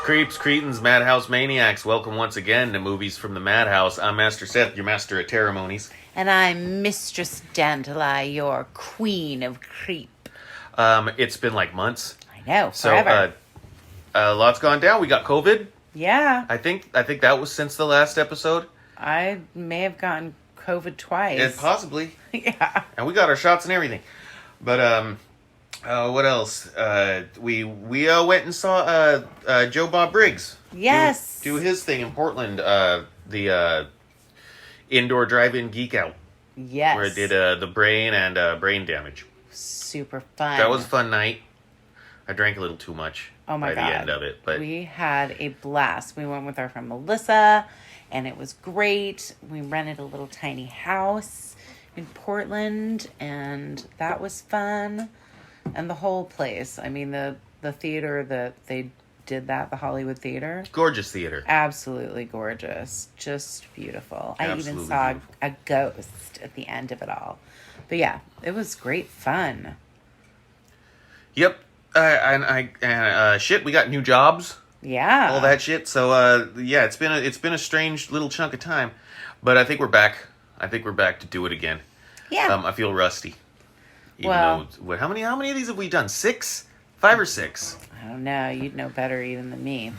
Creeps, Cretins, Madhouse Maniacs, welcome once again to Movies from the Madhouse. I'm Master Seth, your master at ceremonies. And I'm Mistress Dandeli, your queen of creep. It's been like months. I know, forever. So, a lot's gone down. We got COVID. Yeah. I think that was since the last episode. I may have gotten COVID twice. Possibly. Yeah. And we got our shots and everything. But, what else? We went and saw Joe Bob Briggs. Yes. Do his thing in Portland. The indoor drive-in geek out. Yes. Where it did the brain and brain damage. Super fun. That was a fun night. I drank a little too much by the end of it. But we had a blast. We went with our friend Melissa, and it was great. We rented a little tiny house in Portland, and that was fun. And the whole place. I mean, the theater that they did that, the Hollywood Theater. Gorgeous theater. Absolutely gorgeous. Just beautiful. Absolutely I even saw beautiful. a ghost at the end of it all. But yeah, it was great fun. Yep. Shit, we got new jobs. Yeah. All that shit. So, yeah, it's been a strange little chunk of time. But I think we're back. I think we're back to do it again. Yeah. I feel rusty. How many of these have we done? 6? 5 or 6? I don't know. You'd know better even than me.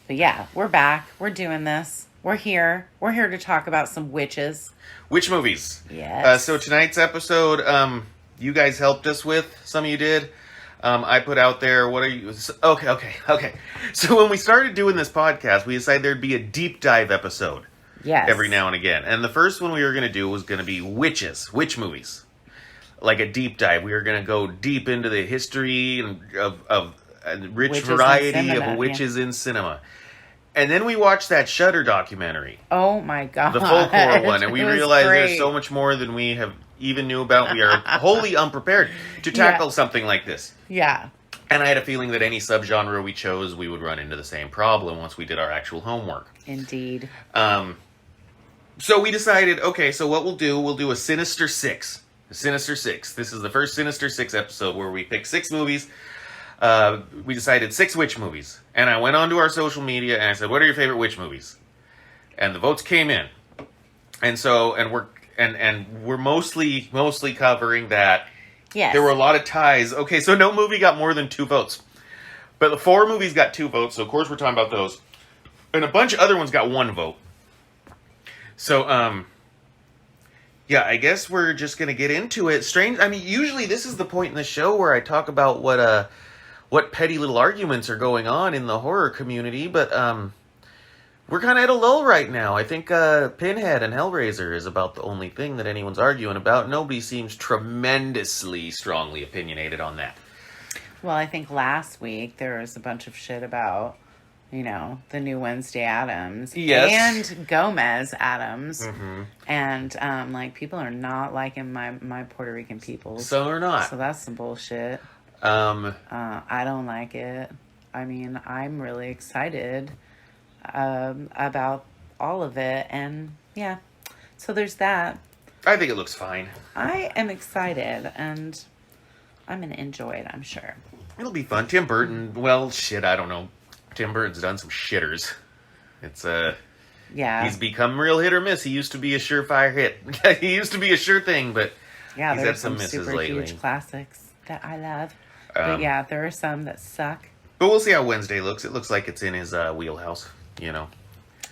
But yeah, we're back. We're doing this. We're here. We're here to talk about some witches. Witch movies. Yes. So tonight's episode, you guys helped us with. Some of you did. I put out there, what are you... Okay. So when we started doing this podcast, we decided there'd be a deep dive episode. Yes. Every now and again. And the first one we were going to do was going to be witch movies. Like a deep dive. We were going to go deep into the history of a rich Witches variety in cinema, of witches in cinema. And then we watched that Shudder documentary. Oh my God. The folklore one. And we realized great. there's so much more than we have even knew about. We are wholly unprepared to tackle something like this. Yeah. And I had a feeling that any subgenre we chose, we would run into the same problem once we did our actual homework. Indeed. So we decided, okay, so what we'll do a Sinister Six. Sinister Six. This is the first Sinister Six episode where we pick 6 movies. We decided 6 witch movies. And I went onto our social media and I said, what are your favorite witch movies? And the votes came in. And so, we're mostly covering that. Yes. There were a lot of ties. Okay, so no movie got more than 2 votes. But the 4 movies got 2 votes, so of course we're talking about those. And a bunch of other ones got 1 vote. So, yeah, I guess we're just going to get into it. Strange. I mean, usually this is the point in the show where I talk about what petty little arguments are going on in the horror community, but we're kind of at a lull right now. I think Pinhead and Hellraiser is about the only thing that anyone's arguing about. Nobody seems tremendously strongly opinionated on that. Well, I think last week there was a bunch of shit about, the new Wednesday Addams. Yes. And Gomez Addams. Mm-hmm. And, people are not liking my Puerto Rican people. So they're not. So that's some bullshit. I don't like it. I mean, I'm really excited about all of it. And, yeah. So there's that. I think it looks fine. I am excited, and I'm going to enjoy it, I'm sure. It'll be fun. Tim Burton, well, shit, I don't know. Tim Burton's done some shitters. It's yeah. He's become real hit or miss. He used to be a surefire hit. He used to be a sure thing, but yeah, he's had some misses super lately. Huge classics that I love. But yeah, there are some that suck. But we'll see how Wednesday looks. It looks like it's in his wheelhouse,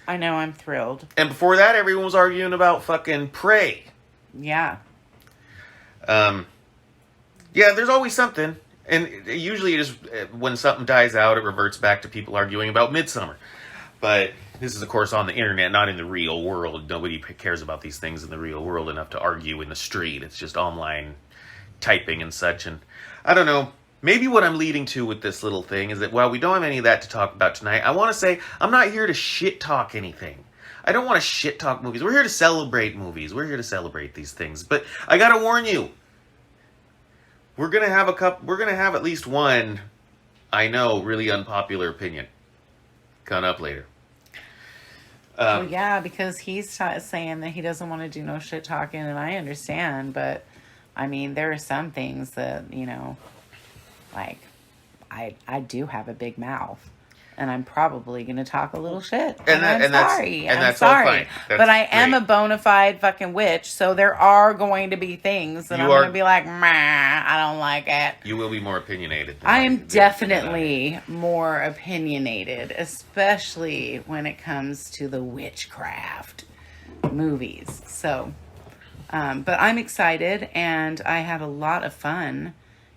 I know, I'm thrilled. And before that, everyone was arguing about fucking Prey. Yeah. Yeah, there's always something. And usually just when something dies out, it reverts back to people arguing about Midsommar. But this is, of course, on the internet, not in the real world. Nobody cares about these things in the real world enough to argue in the street. It's just online typing and such. And I don't know. Maybe what I'm leading to with this little thing is that while we don't have any of that to talk about tonight, I want to say I'm not here to shit talk anything. I don't want to shit talk movies. We're here to celebrate movies. We're here to celebrate these things. But I gotta warn you. We're gonna have at least one, I know, really unpopular opinion coming up later. Well, yeah, because he's saying that he doesn't want to do no shit talking, and I understand, but I mean, there are some things that, like, I do have a big mouth. And I'm probably going to talk a little shit. And I'm sorry. I'm that's sorry. all fine. That's but I am great. a bona fide fucking witch, so there are going to be things that I'm going to be like, meh, I don't like it. You will be more opinionated. I am definitely more opinionated, especially when it comes to the witchcraft movies. So, but I'm excited, and I had a lot of fun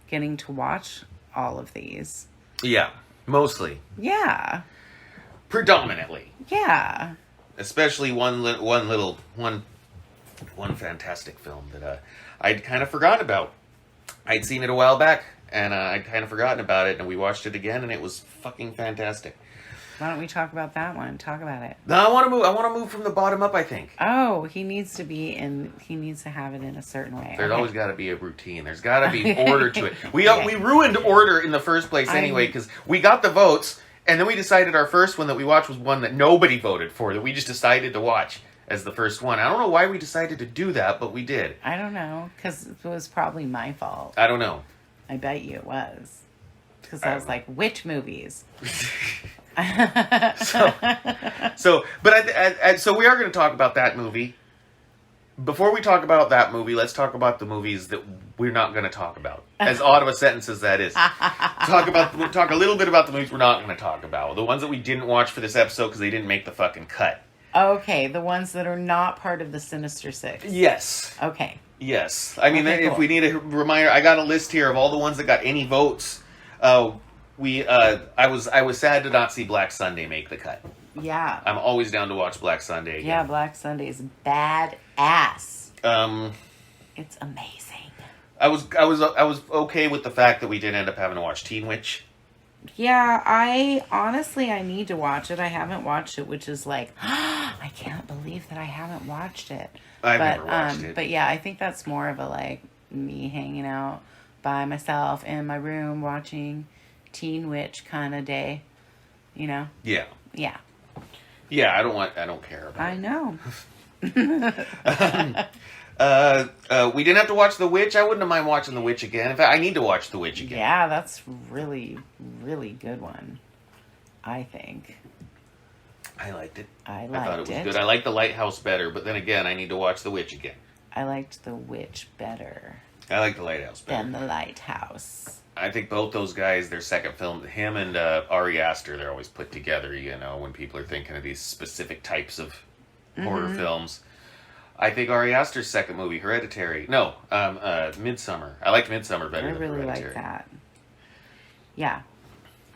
getting to watch all of these. Yeah, mostly. Yeah. Predominantly. Yeah. Especially one fantastic film that I'd kind of forgotten about. I'd seen it a while back, and I'd kind of forgotten about it, and we watched it again, and it was fucking fantastic. Why don't we talk about that one? Talk about it. No, I want to move from the bottom up, I think. Oh, he needs to have it in a certain way. There's always got to be a routine. There's got to be order to it. We ruined order in the first place anyway, because we got the votes, and then we decided our first one that we watched was one that nobody voted for, that we just decided to watch as the first one. I don't know why we decided to do that, but we did. I don't know, because it was probably my fault. I don't know. I bet you it was. Because I was like, witch movies. So we are going to talk about that movie. Before we talk about that movie, let's talk about the movies that we're not going to talk about. As odd of a sentence as that is. Talk a little bit about the movies we're not going to talk about. The ones that we didn't watch for this episode because they didn't make the fucking cut. Okay, the ones that are not part of the Sinister Six. Yes. Okay. Yes. I mean, Okay, if cool. we need a reminder, I got a list here of all the ones that got any votes. I was sad to not see Black Sunday make the cut. Yeah. I'm always down to watch Black Sunday again. Yeah, Black Sunday's badass. Um, It's amazing. I was okay with the fact that we did end up having to watch Teen Witch. Yeah, I need to watch it. I haven't watched it, which is like, I can't believe that I haven't watched it. I've never watched it. But yeah, I think that's more of a like me hanging out by myself in my room watching Teen Witch kind of day, you know? Yeah. Yeah. Yeah, I don't care about I know. it. We didn't have to watch The Witch. I wouldn't have mind watching The Witch again. In fact, I need to watch The Witch again. Yeah, that's really, really good one, I think. I liked it. I thought it was good. I liked The Lighthouse better, but then again, I need to watch The Witch again. I liked The Witch better I like The Lighthouse better. than The Lighthouse. I think both those guys, their second film, him and Ari Aster, they're always put together, you know, when people are thinking of these specific types of horror films. I think Ari Aster's second movie, Hereditary. No, Midsummer. I liked Midsummer better than really Hereditary. like that. Yeah.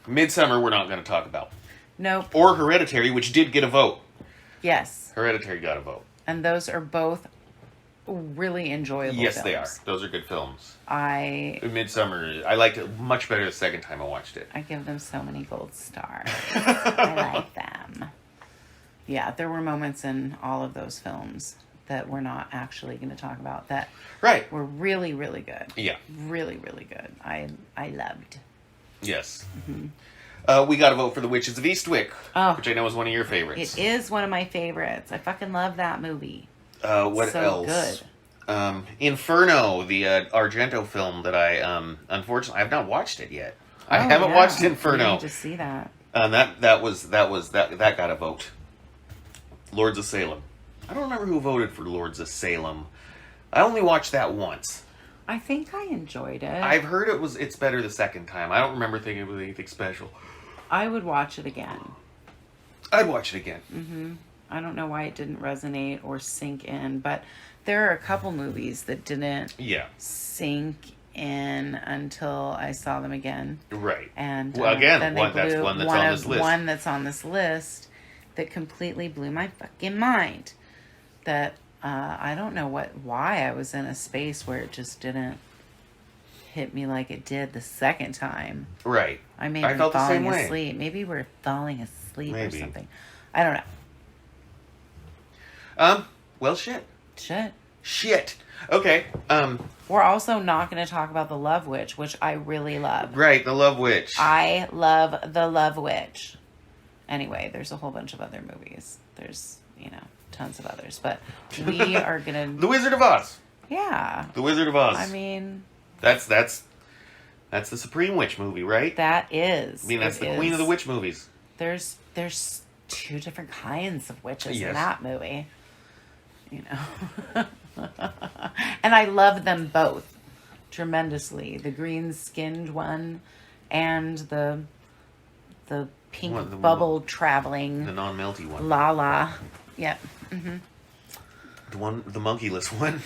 Midsummer we're not going to talk about. Nope. Or Hereditary, which did get a vote. Yes. Hereditary got a vote. And those are both really enjoyable Yes, films. they are. Those are good films. I Midsummer, I liked it much better the second time I watched it. give them so many gold stars. I like them. Yeah, there were moments in all of those films that we're not actually going to talk about that Right. were really, really good. Yeah. Really, really good. I loved. Yes. We got a vote for The Witches of Eastwick, Oh. which I know is one of your favorites. It is one of my favorites. I fucking love that movie. What so else? good. Inferno, the Argento film that I unfortunately I've not watched it yet. I Oh, haven't yeah. watched You Inferno. need to see that. That got a vote. Lords of Salem. I don't remember who voted for Lords of Salem. I only watched that once. I think I enjoyed it. I've heard it's better the second time. I don't remember thinking it was anything special. I would watch it again. I'd watch it again. I don't know why it didn't resonate or sink in, but there are a couple movies that didn't Yeah. sink in until I saw them again. Right. And Well, again, then one that's on this list. One that's on this list that completely blew my fucking mind. That I don't know why I was in a space where it just didn't hit me like it did the second time. Right. I may I be felt the falling same way. asleep. Maybe we're falling asleep Maybe. or something. I don't know. Well, shit. Shit. Okay. We're also not going to talk about The Love Witch, which I really love. Right, The Love Witch. I love The Love Witch. Anyway, there's a whole bunch of other movies. There's, tons of others. But we are going The to... Wizard of Oz. Yeah. The Wizard of Oz. I mean... That's the Supreme Witch movie, right? That is. I mean, that's the queen of the witch movies. there's two different kinds of witches Yes. in that movie. You know. And I love them both tremendously. The green-skinned one and the pink What, the bubble traveling The non-melty one. Lala. Yep. The monkeyless one.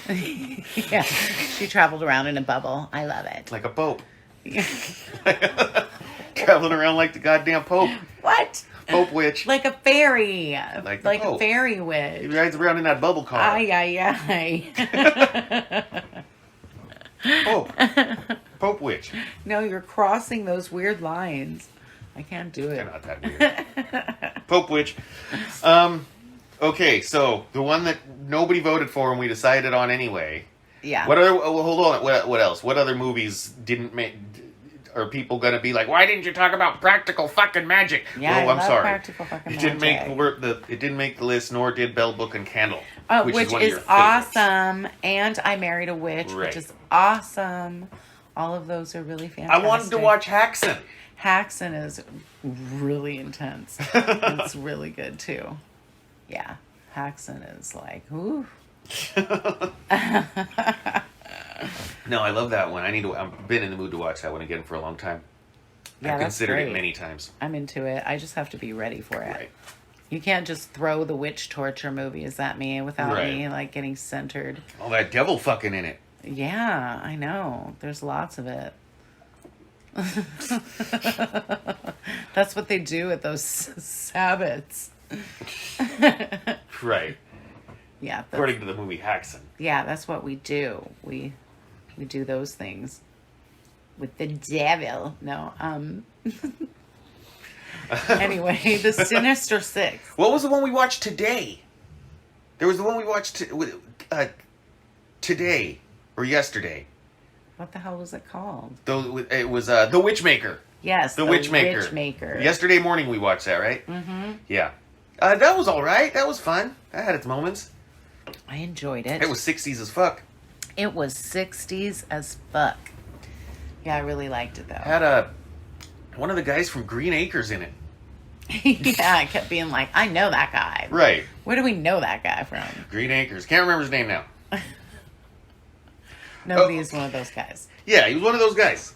Yeah. She traveled around in a bubble. I love it. Like a pope. Traveling around like the goddamn pope. What? Pope witch. Like a fairy. Like the Like a Pope. fairy He witch. rides around in that bubble car. Ay, ay, ay. Pope witch. No, you're crossing those weird lines. I can't do They're it. not that weird. Pope witch. Okay, so the one that nobody voted for and we decided on anyway. Yeah. What other? Oh, hold on. What else? What other movies didn't make? Are people gonna be like, why didn't you talk about practical fucking magic? Yeah, Oh, I I'm love sorry. practical fucking It didn't magic. it didn't make the list, nor did Bell Book and Candle, Which one of is your favorites. awesome. And I Married a Witch, Right. which is awesome. All of those are really fantastic. I wanted to watch Haxan. Haxan is really intense. It's really good too. Yeah. Haxan is like, ooh. No, I love that one. I've been in the mood to watch that one again for a long time. Yeah, I've that's considered great. it many times. I'm into it. I just have to be ready for it. Right. You can't just throw the witch torture movies at me without Right. me like getting centered. All that devil fucking in it. Yeah, I know. There's lots of it. That's what they do at those Sabbats. Right. Yeah, According to the movie Haxan. that's what we do. We do those things with the devil. No, anyway, the Sinister Six. What was the one we watched today? There was the one we watched today or yesterday. What the hell was it called? It was The Witchmaker. Yes, The Witchmaker. Witchmaker. Yesterday morning we watched that, right? Mm-hmm. Yeah. That was all right. That was fun. That had its moments. I enjoyed it. It was 60s as fuck. It was 60s as fuck. Yeah, I really liked it though. Had one of the guys from Green Acres in it. Yeah, I kept being like, I know that guy. Right. Where do we know that guy from? Green Acres. Can't remember his name now. Nobody is one of those guys. Yeah, he was one of those guys.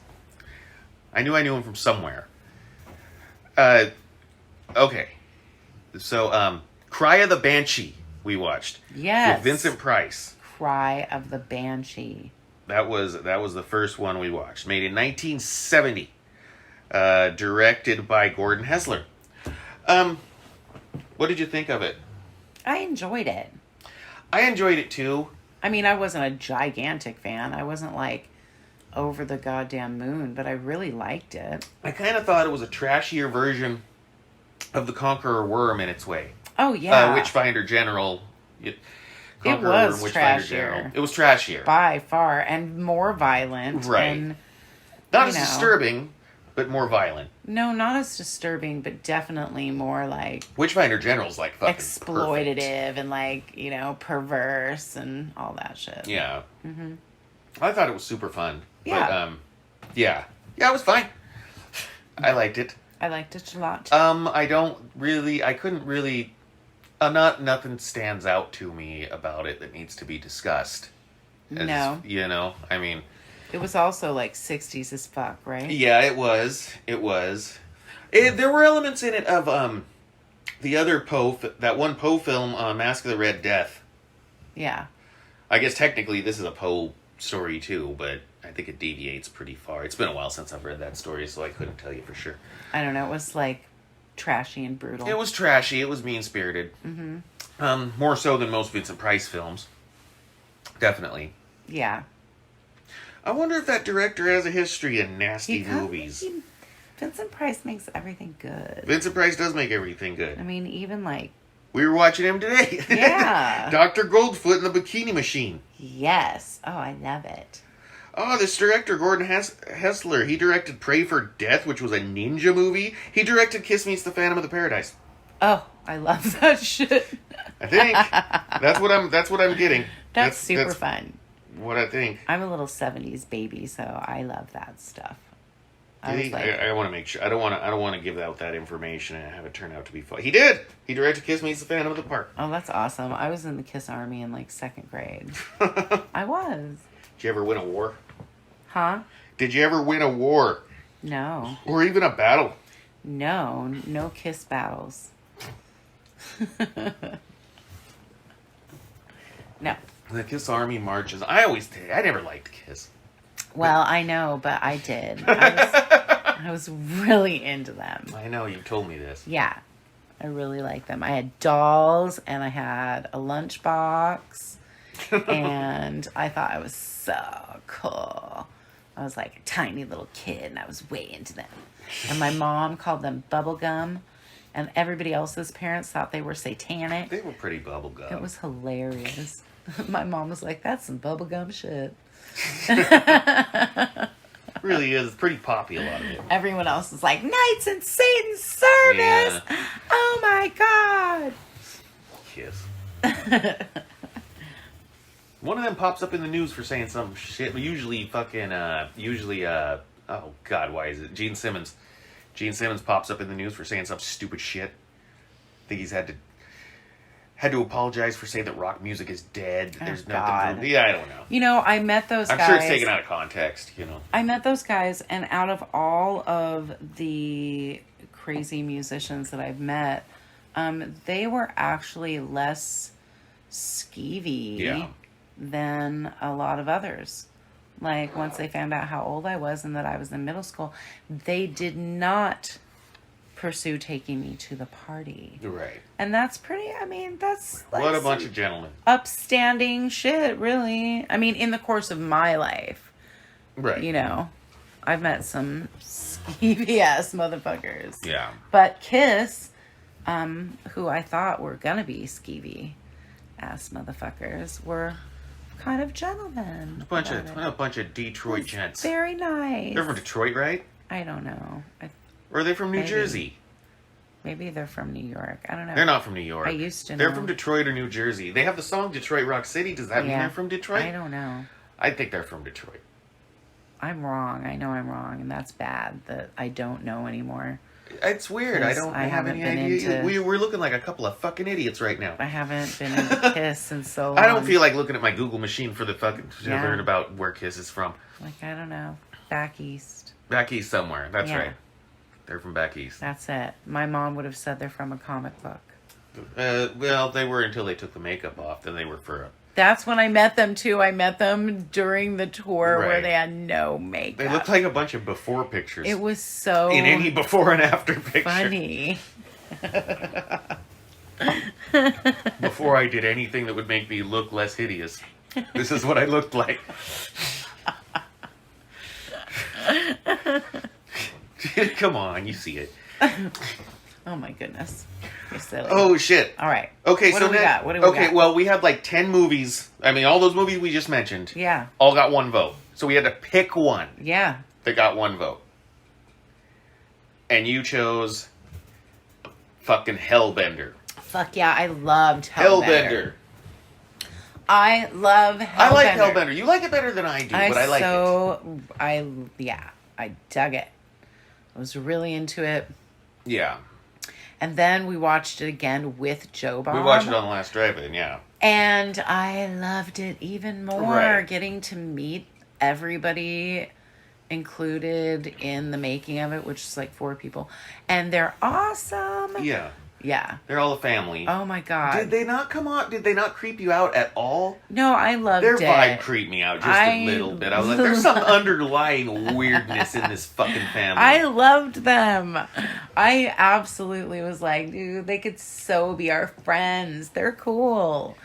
I knew him from somewhere. Okay. So, Cry of the Banshee we watched. Yes. With Vincent Price. Cry of the Banshee. That was the first one we watched. Made in 1970. Directed by Gordon Hessler. What did you think of it? I enjoyed it. I enjoyed it too. I mean, I wasn't a gigantic fan. I wasn't like over the goddamn moon, but I really liked it. I kind of thought it was a trashier version of The Conqueror Worm in its way. Oh, yeah. Witchfinder General. Conqueror was Worm, Witchfinder trashier. General. It was trashier. By far. And more violent. Right. And, Not you as know. disturbing, but more violent. no, not as disturbing, but definitely more like Witchfinder General's like fucking exploitative perfect. and like, perverse and all that shit. Yeah. Mm-hmm. I thought it was super fun. Yeah. But, yeah, it was fine. I liked it. I liked it a lot. I couldn't really, nothing stands out to me about it that needs to be discussed. No. I mean. It was also like 60s as fuck, right? Yeah, it was. There were elements in it of, the other that one Poe film, Mask of the Red Death. Yeah. I guess technically this is a Poe story too, but I think it deviates pretty far. It's been a while since I've read that story, so I couldn't tell you for sure. I don't know. It was like trashy and brutal. It was trashy. It was mean-spirited. Mm-hmm. More so than most Vincent Price films. Definitely. Yeah. I wonder if that director has a history in nasty movies. Vincent Price makes everything good. Vincent Price does make everything good. I mean, even like... We were watching him today. Yeah. Dr. Goldfoot and the Bikini Machine. Yes. Oh, I love it. Oh, this director, Gordon Hessler, he directed Pray for Death, which was a ninja movie. He directed Kiss Meets the Phantom of the Paradise. Oh, I love that shit. I think that's what I'm getting. That's super fun. What I think. I'm a little 70s baby, so I love that stuff. I was like, I want to make sure. I don't want to give out that information and have it turn out to be fun. He did. He directed Kiss Me. He's the Phantom of the Park. oh, that's awesome. I was in the Kiss Army in like 2nd grade. I was. Did you ever win a war? Huh? Did you ever win a war? No. Or even a battle? No. No Kiss battles. No. The Kiss Army marches. I always did. I never liked Kiss. Well, I know, but I did. I was really into them. I know, you told me this. Yeah. I really liked them. I had dolls and I had a lunchbox. And I thought I was so cool. I was like a tiny little kid and I was way into them. And my mom called them bubblegum. And everybody else's parents thought they were satanic. They were pretty bubblegum. It was hilarious. My mom was like, that's some bubblegum shit. Really is. It's pretty poppy, a lot of it. Everyone else is like, Knights in Satan's service. Yeah. Oh my God. Kiss. One of them pops up in the news for saying some shit. Usually fucking, oh God, why is it? Gene Simmons. Gene Simmons pops up in the news for saying some stupid shit. I think he's had to apologize for saying that rock music is dead. Oh, There's God. nothing. Yeah, I don't know. You know, I met those guys. I'm sure it's taken out of context, you know. I met those guys, and out of all of the crazy musicians that I've met, they were actually less skeevy than a lot of others. Like, once they found out how old I was and that I was in middle school, they did not pursue taking me to the party. Right. And that's pretty, I mean, that's like what a bunch of gentlemen. upstanding shit, really. I mean, in the course of my life. Right. You know, I've met some skeevy ass motherfuckers. Yeah. But Kiss, who I thought were gonna be skeevy ass motherfuckers, were kind of gentlemen. A bunch of Detroit gents. Very nice. They're from Detroit, right? I don't know. Or are they from New Jersey? Maybe they're from New York. I don't know. They're not from New York. I used to know. They're from Detroit or New Jersey. They have the song Detroit Rock City. Does that mean they're from Detroit? I don't know. I think they're from Detroit. I'm wrong. I know I'm wrong, and that's bad that I don't know anymore. It's weird. I don't have any idea. We're looking like a couple of fucking idiots right now. I haven't been into Kiss in so long. I don't feel like looking at my Google machine for the fucking to learn about where Kiss is from. Like, I don't know. Back east. Back east somewhere. That's right. They're from back east. That's it. My mom would have said they're from a comic book. Well, they were until they took the makeup off. Then they were for a... That's when I met them, too. I met them during the tour where they had no makeup. They looked like a bunch of before pictures. It was so... In any before and after picture. Funny. Before I did anything that would make me look less hideous. This is what I looked like. Come on, you see it. Oh my goodness. You're silly. Oh shit. All right. Okay, what so do we got? What do we got? Okay, well, we have like 10 movies. I mean, all those movies we just mentioned. Yeah. All got one vote. So we had to pick one. Yeah. That got one vote. And you chose fucking Hellbender. Fuck yeah, I loved Hellbender. I love Hellbender. I like Hellbender. You like it better than I do, but I like it. I dug it. I was really into it. Yeah. And then we watched it again with Joe Bob. We watched it on the last drive-in, yeah. And I loved it even more. Right. Getting to meet everybody included in the making of it, which is like 4 people. And they're awesome. Yeah. Yeah. They're all a family. Oh my God. Did they not come on? Did they not creep you out at all? No, I loved Their it. vibe creeped me out just a little bit. I was like, there's some underlying weirdness in this fucking family. I loved them. I absolutely was like, dude, they could so be our friends. They're cool.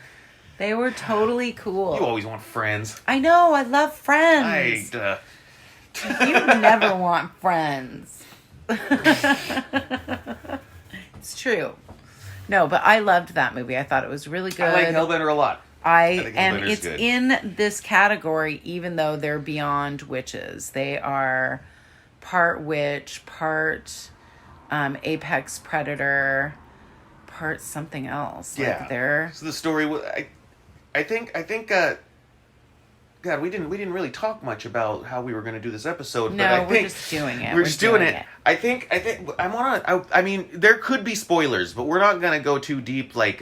They were totally cool. You always want friends. I know. I love friends. You never want friends. It's true. No, but I loved that movie. I thought it was really good. I like Hellbender a lot. And it's good. In this category, even though they're beyond witches. They are part witch, part apex predator, part something else. Yeah. Like they're... So the story was... I think God, we didn't really talk much about how we were going to do this episode. No, but I we're think just doing it. We're just doing it. I think I mean, there could be spoilers, but we're not going to go too deep like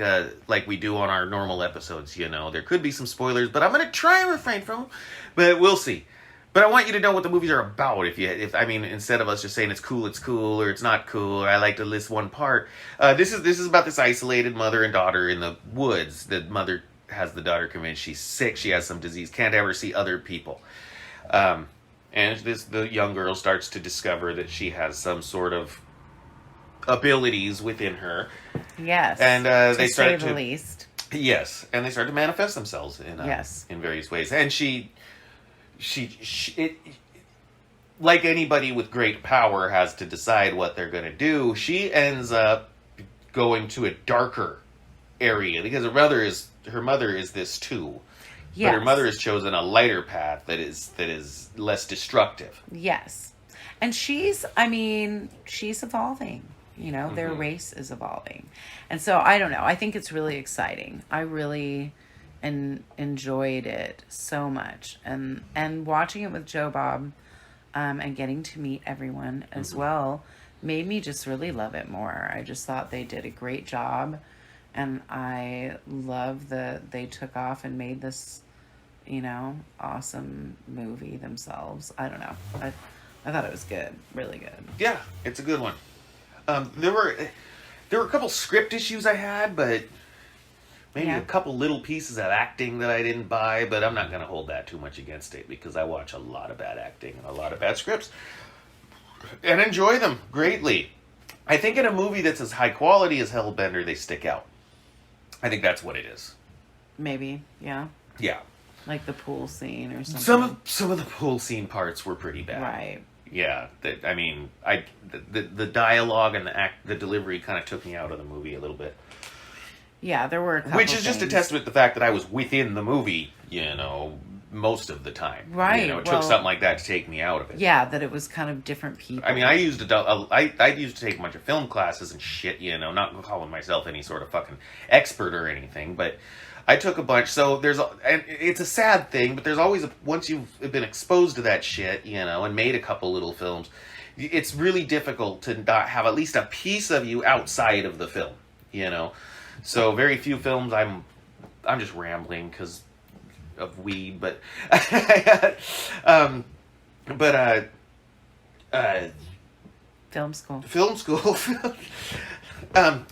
we do on our normal episodes. You know, there could be some spoilers, but I'm going to try and refrain from them. But we'll see. But I want you to know what the movies are about. If I mean, instead of us just saying it's cool, or it's not cool, or I like to list one part. This is about this isolated mother and daughter in the woods. The mother has the daughter convinced she's sick, she has some disease, can't ever see other people. And the young girl starts to discover that she has some sort of abilities within her. Yes. And they start to... least. Yes. And they start to manifest themselves in various ways. And she like anybody with great power has to decide what they're going to do. She ends up going to a darker area because her mother is this too. Yes. But her mother has chosen a lighter path that is less destructive. Yes. And she's evolving. You know, their race is evolving. And so, I don't know. I think it's really exciting. I really enjoyed it so much. And watching it with Joe Bob and getting to meet everyone as well made me just really love it more. I just thought they did a great job. And I love that they took off and made this, you know, awesome movie themselves. I don't know. I thought it was good. Really good. Yeah, it's a good one. There were a couple script issues I had, but maybe a couple little pieces of acting that I didn't buy, but I'm not going to hold that too much against it because I watch a lot of bad acting and a lot of bad scripts and enjoy them greatly. I think in a movie that's as high quality as Hellbender, they stick out. I think that's what it is. Maybe, yeah. Yeah. Like the pool scene or something. Some of the pool scene parts were pretty bad. Right. Yeah. The dialogue and the delivery kind of took me out of the movie a little bit. Yeah, there were a couple Which is just a testament to the fact that I was within the movie, you know, most of the time. Right. You know, it took something like that to take me out of it. Yeah, that it was kind of different people. I mean, I used to take a bunch of film classes and shit, you know, not calling myself any sort of fucking expert or anything, but I took a bunch. So and it's a sad thing, but there's always once you've been exposed to that shit, you know, and made a couple little films, it's really difficult to not have at least a piece of you outside of the film, you know. So very few films I'm just rambling because of weed, but film school. But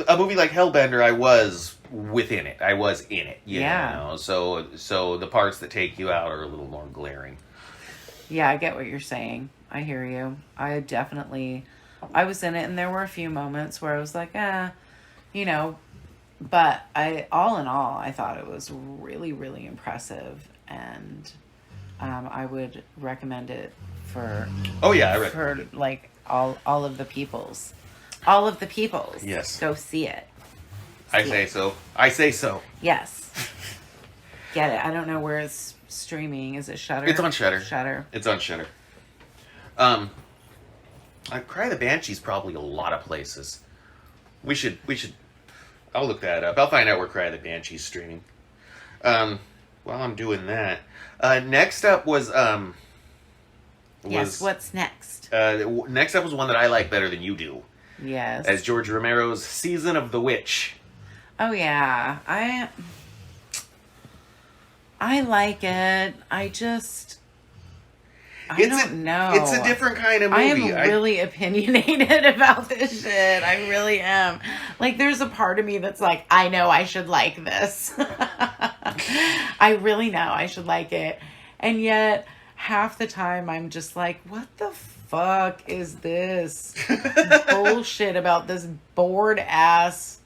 a movie like Hellbender, I was within it. I was in it. You know? So the parts that take you out are a little more glaring. Yeah, I get what you're saying. I hear you. I was in it, and there were a few moments where I was like, you know. But all in all, I thought it was really, really impressive, and I would recommend it for. Oh yeah, for like all of the peoples, Yes, go see it. I say so. Yes. Get it. I don't know where it's streaming. Is it Shudder? It's on Shudder. It's on Shudder. Cry the Banshee's probably a lot of places. We should. I'll look that up. I'll find out where Cry the Banshee's streaming. While I'm doing that, next up was yes. What's next? Next up was one that I like better than you do. Yes. As George Romero's Season of the Witch. Oh yeah, I like it. I don't know. It's a different kind of movie. I am really opinionated about this shit. I really am. Like, there's a part of me that's like, I know I should like this. I really know I should like it. And yet, half the time, I'm just like, what the fuck is this bullshit about this bored-ass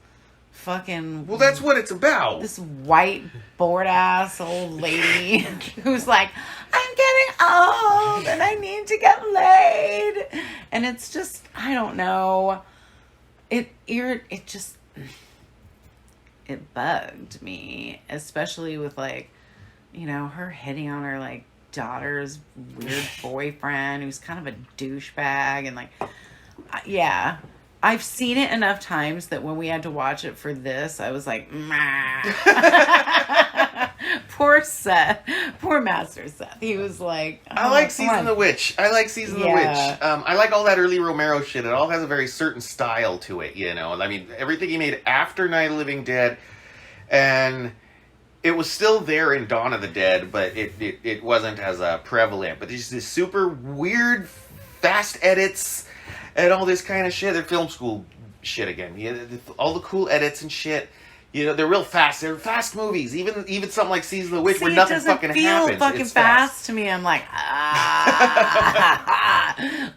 fucking... Well, that's what it's about. This white, bored-ass old lady who's like, I'm getting old and I need to get laid. And it's just, I don't know. It bugged me, especially with, like, you know, her hitting on her, like, daughter's weird boyfriend who's kind of a douchebag, and, like, yeah. I've seen it enough times that when we had to watch it for this, I was like, Poor Seth. Poor Master Seth. He was like, I like Season of the Witch. I like Season of the Witch. I like all that early Romero shit. It all has a very certain style to it, you know. I mean, everything he made after Night of the Living Dead, and it was still there in Dawn of the Dead, but it wasn't as prevalent. But there's this super weird, fast edits and all this kind of shit. They're film school shit again. Yeah, all the cool edits and shit. You know, they're real fast. They're fast movies. Even something like Season of the Witch, where nothing fucking happens. It doesn't feel fucking fast to me. I'm like,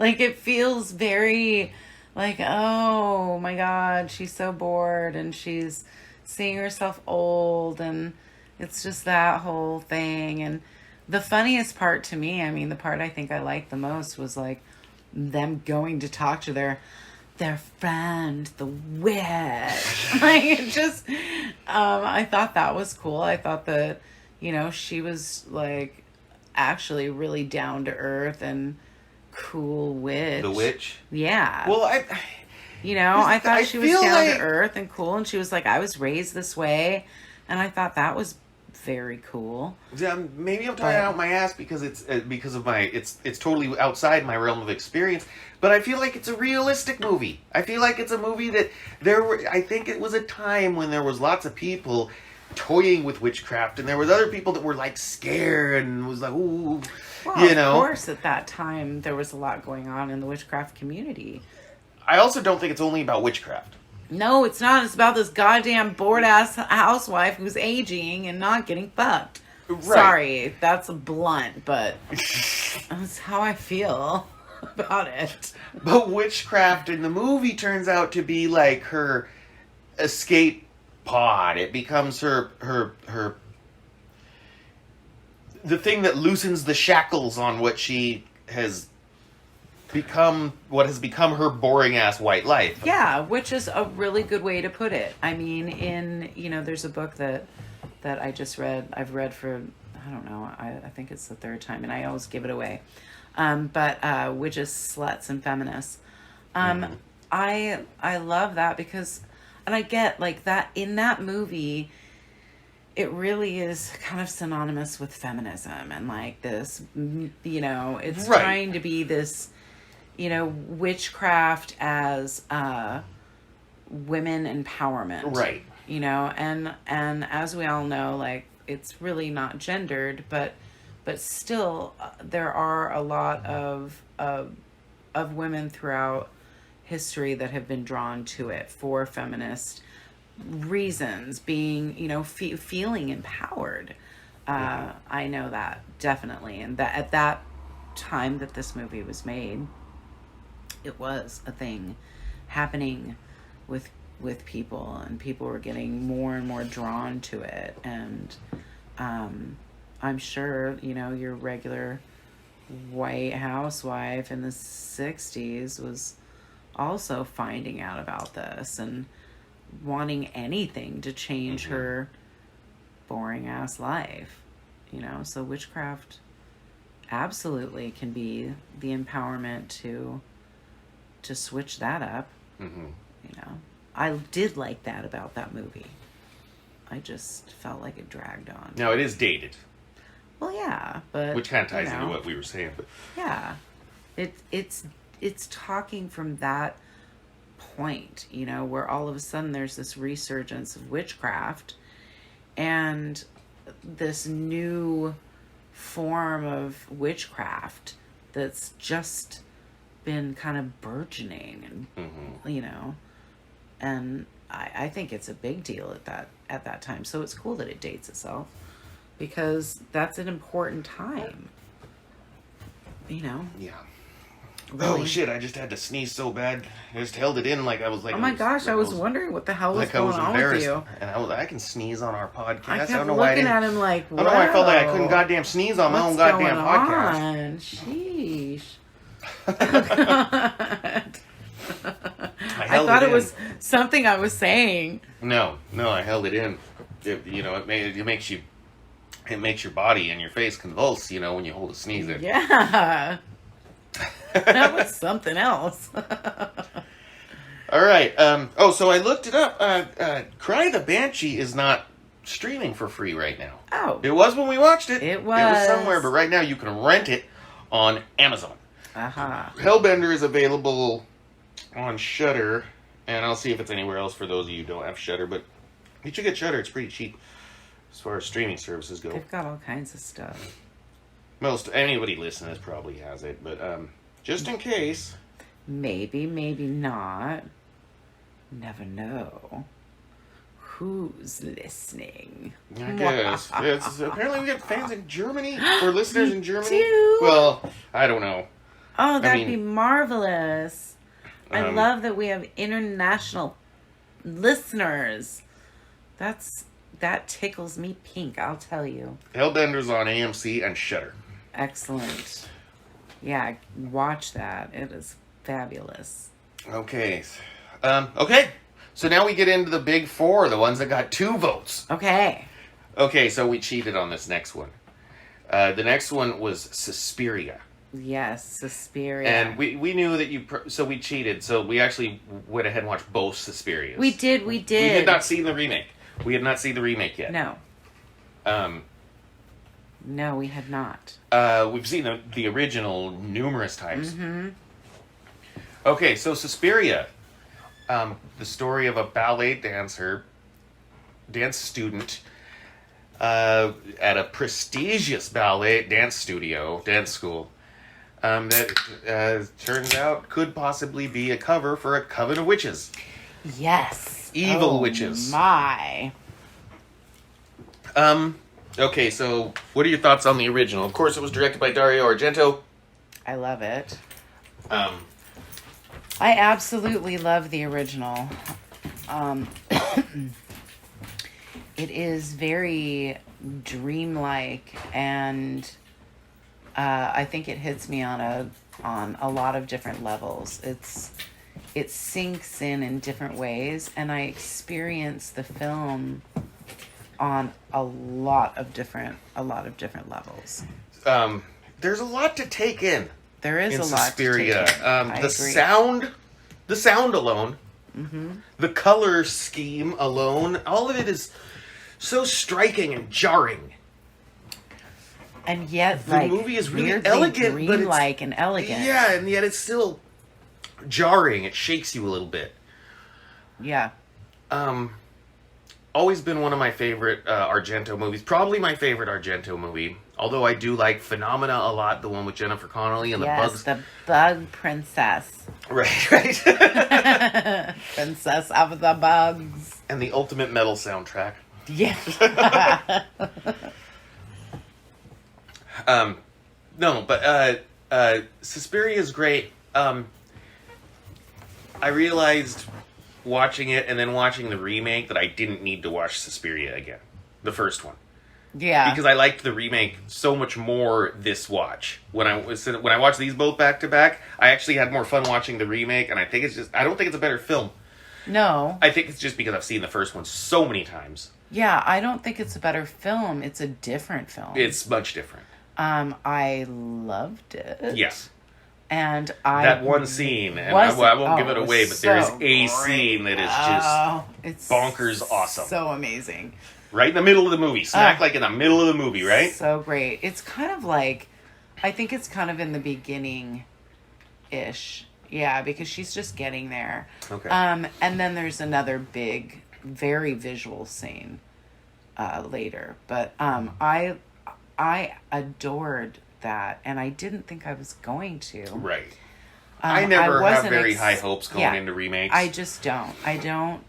like it feels very, like, oh my god, she's so bored and she's seeing herself old, and it's just that whole thing. And the funniest part to me, I mean, the part I think I liked the most was like them going to talk to their friend, the witch. Like, it just, I thought that was cool. I thought that, you know, she was like actually really down to earth and cool witch. The witch? Yeah. Well, I thought she was down to earth and cool, and she was like, I was raised this way, and I thought that was very cool. Yeah, maybe I'm talking out my ass because it's totally outside my realm of experience. But I feel like it's a realistic movie. I feel like it's a movie that I think it was a time when there was lots of people toying with witchcraft, and there was other people that were like scared and was like, ooh, well, you know. Of course, at that time there was a lot going on in the witchcraft community. I also don't think it's only about witchcraft. No, it's not. It's about this goddamn bored-ass housewife who's aging and not getting fucked. Right. Sorry, that's blunt, but that's how I feel about it. But witchcraft in the movie turns out to be like her escape pod. It becomes her the thing that loosens the shackles on what has become her boring ass white life. Yeah, which is a really good way to put it. I mean, there's a book that I just read. I've read for, I don't know, I think it's the third time, and I always give it away. But Witches, Sluts, and Feminists. I love that because, and I get like that in that movie, it really is kind of synonymous with feminism and like this, it's right. trying to be this, witchcraft as women empowerment. Right. And as we all know, like, it's really not gendered, but still there are a lot of women throughout history that have been drawn to it for feminist reasons, being, feeling empowered. I know that definitely. And that at that time that this movie was made, it was a thing happening with people, and people were getting more and more drawn to it. And I'm sure, your regular white housewife in the 60s was also finding out about this and wanting anything to change her boring ass life, so witchcraft absolutely can be the empowerment to switch that up. I did like that about that movie. I just felt like it dragged on. Now it is dated. Well, yeah, but which kind of ties into what we were saying, but yeah, it's talking from that point, where all of a sudden there's this resurgence of witchcraft and this new form of witchcraft that's just been kind of burgeoning, and and I think it's a big deal at that time. So it's cool that it dates itself, because that's an important time. Yeah. Really. Oh shit, I just had to sneeze so bad. I just held it in like I was like... Oh my gosh, I was wondering what the hell was going on with you. And I can sneeze on our podcast. I kept looking at him like, I don't know why I felt like I couldn't goddamn sneeze on my own goddamn podcast. Sheesh. I thought it was something I was saying. No, I held it in. It makes your body and your face convulse, when you hold a sneeze in. Yeah. That was something else. All right. So I looked it up. Cry the Banshee is not streaming for free right now. out. It was when we watched it. It was. It was somewhere, but right now you can rent it on Amazon. Hellbender is available on Shudder, and I'll see if it's anywhere else for those of you who don't have Shudder, but you should get Shudder. It's pretty cheap as far as streaming services go. They've got all kinds of stuff. Anybody listening probably has it, but just in case. Maybe, maybe not. Never know. Who's listening? I guess. Apparently we got fans in Germany, or listeners in Germany. Too. Well, I don't know. Oh, that'd be marvelous. I love that we have international listeners. That tickles me pink, I'll tell you. Hellbender's on AMC and Shudder. Excellent. Yeah, watch that. It is fabulous. Okay. Okay. So now we get into the big four, the ones that got 2 votes. Okay. Okay, so we cheated on this next one. The next one was Suspiria. Yes, Suspiria. And we knew that so we cheated. So we actually went ahead and watched both Suspirias. We did. We had not seen the remake. We had not seen the remake yet. No. No, we had not. We've seen the original numerous times. Mm-hmm. Okay, so Suspiria. The story of a ballet dance student, at a prestigious ballet dance school, that turns out could possibly be a cover for a coven of witches. Yes. Evil witches. My. Okay, so what are your thoughts on the original? Of course, it was directed by Dario Argento. I love it. I absolutely love the original. It is very dreamlike, and I think it hits me on a lot of different levels. It sinks in different ways, and I experience the film on a lot of different levels. There's a lot to take in. There is a lot Suspiria. to take in. The sound alone, mm-hmm. the color scheme alone, all of it is so striking and jarring. And yet, the movie is really elegant, dreamlike and elegant. Yeah, and yet it's still jarring. It shakes you a little bit. Yeah. Always been one of my favorite Argento movies. Probably my favorite Argento movie. Although I do like Phenomena a lot, the one with Jennifer Connelly and the bugs. the bug princess. Right. Princess of the bugs. And the Ultimate Metal soundtrack. Yeah. No, but Suspiria is great. I realized watching it and then watching the remake that I didn't need to watch Suspiria again. The first one. Yeah. Because I liked the remake so much more this watch. When I watched these both back to back, I actually had more fun watching the remake, and I don't think it's a better film. No. I think it's just because I've seen the first one so many times. Yeah, I don't think it's a better film. It's a different film. It's much different. I loved it. Yes. And that one scene, and I won't give it away, but there's a scene that is just bonkers awesome. So amazing. Right in the middle of the movie. Smack like in the middle of the movie, right? So great. It's kind of like, I think it's kind of in the beginning-ish. Yeah, because she's just getting there. Okay. And then there's another big, very visual scene later. But I adored that, and I didn't think I was going to. Right. I never have very high hopes going into remakes. I just don't. I don't.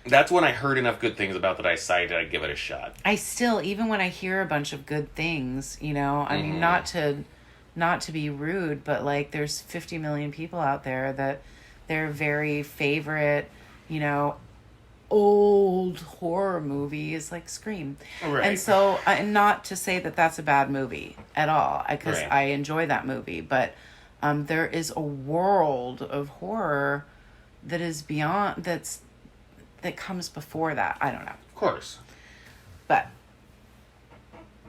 That's when I heard enough good things about that I decided I'd give it a shot. I still, even when I hear a bunch of good things, I mean, not to be rude, but like there's 50 million people out there that their very favorite, old horror movie is like Scream. Right. And so, not to say that that's a bad movie at all, because I enjoy that movie, but there is a world of horror that is beyond, that comes before that. I don't know. Of course. But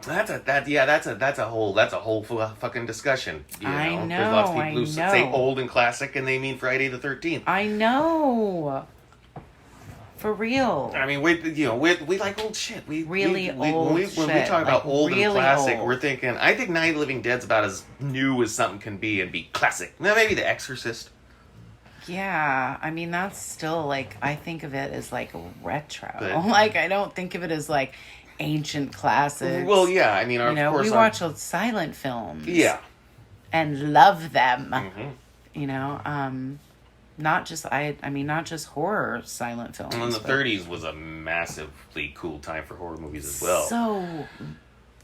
that's a whole fucking discussion. I know. There's lots of people who say old and classic, and they mean Friday the 13th. I know. For real. I mean, we like old shit. We Really old when we shit, talk about like old and really classic, old. we're thinking. I think Night of the Living Dead's about as new as something can be and be classic. Now, maybe The Exorcist. Yeah, I mean, that's still, like, I think of it as, like, retro. But- Like, I don't think of it as, like, ancient classics. Well, yeah. I mean, You know, of course, we watch old silent films. Yeah. And love them. Mm-hmm. You know, not just horror silent films. And then the but 30s was a massively cool time for horror movies as well. So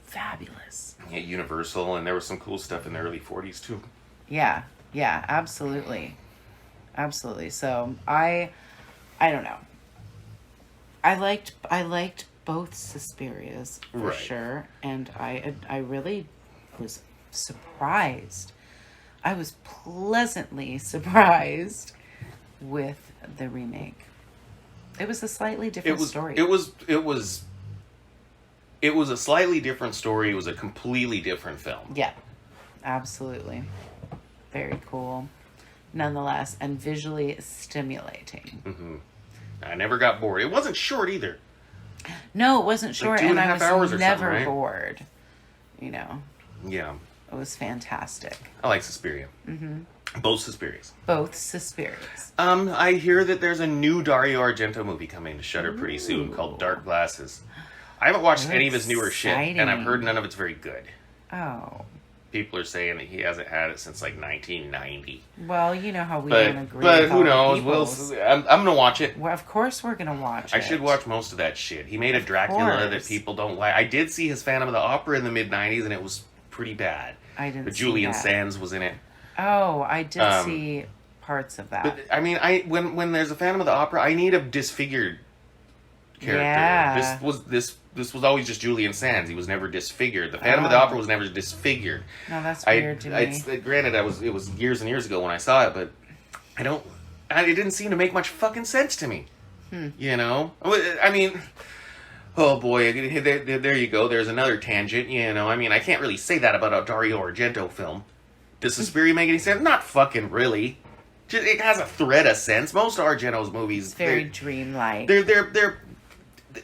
fabulous. Yeah, Universal, and there was some cool stuff in the early 40s too. Yeah, absolutely. Absolutely. So I don't know. I liked both Suspirias for Right. sure, and I really was surprised. I was pleasantly surprised with the remake. It was a slightly different story. It was a slightly different story. It was a completely different film. Yeah, absolutely. Very cool. Nonetheless, and visually stimulating. Mm-hmm. I never got bored. It wasn't short either. No, it wasn't short, 2.5 and I hours or was never something, right? bored. You know, Yeah, it was fantastic. I like Suspiria. Mm-hmm. Both Suspirias. Both Suspirias. I hear that there's a new Dario Argento movie coming to Shudder pretty soon called Dark Glasses. I haven't watched any of his newer shit, and I've heard none of it's very good. Oh. People are saying that he hasn't had it since like 1990. Well, you know how we don't agree. But with who other knows? people's. I'm gonna watch it. Well, of course we're gonna watch it. I should watch most of that shit. He made a Dracula that course. people don't like. I did see his Phantom of the Opera in the mid 90s, and it was pretty bad. I didn't But see Julian that. Sands was in it. Oh, I did see parts of that. But I mean, when there's a Phantom of the Opera, I need a disfigured character. Yeah. This was always just Julian Sands. He was never disfigured. The Phantom of the Opera was never disfigured. No, that's weird to me. Granted, it was years and years ago when I saw it, but it didn't seem to make much fucking sense to me. You know, I mean, oh boy, there you go. There's another tangent. You know, I mean, I can't really say that about a Dario Argento film. Does Suspiria make any sense? Not fucking really. Just, it has a thread of sense. Most Argento's movies, It's very dreamlike.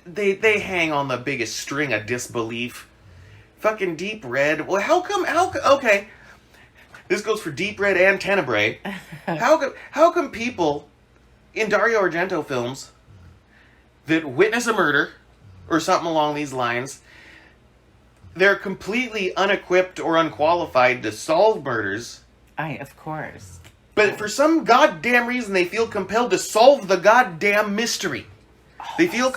they hang on the biggest string of disbelief. Fucking Deep Red. Well, how come? Okay, this goes for Deep Red and Tenebrae. How come people in Dario Argento films that witness a murder or something along these lines, they're completely unequipped or unqualified to solve murders, Of course. but for some goddamn reason they feel compelled to solve the goddamn mystery. They feel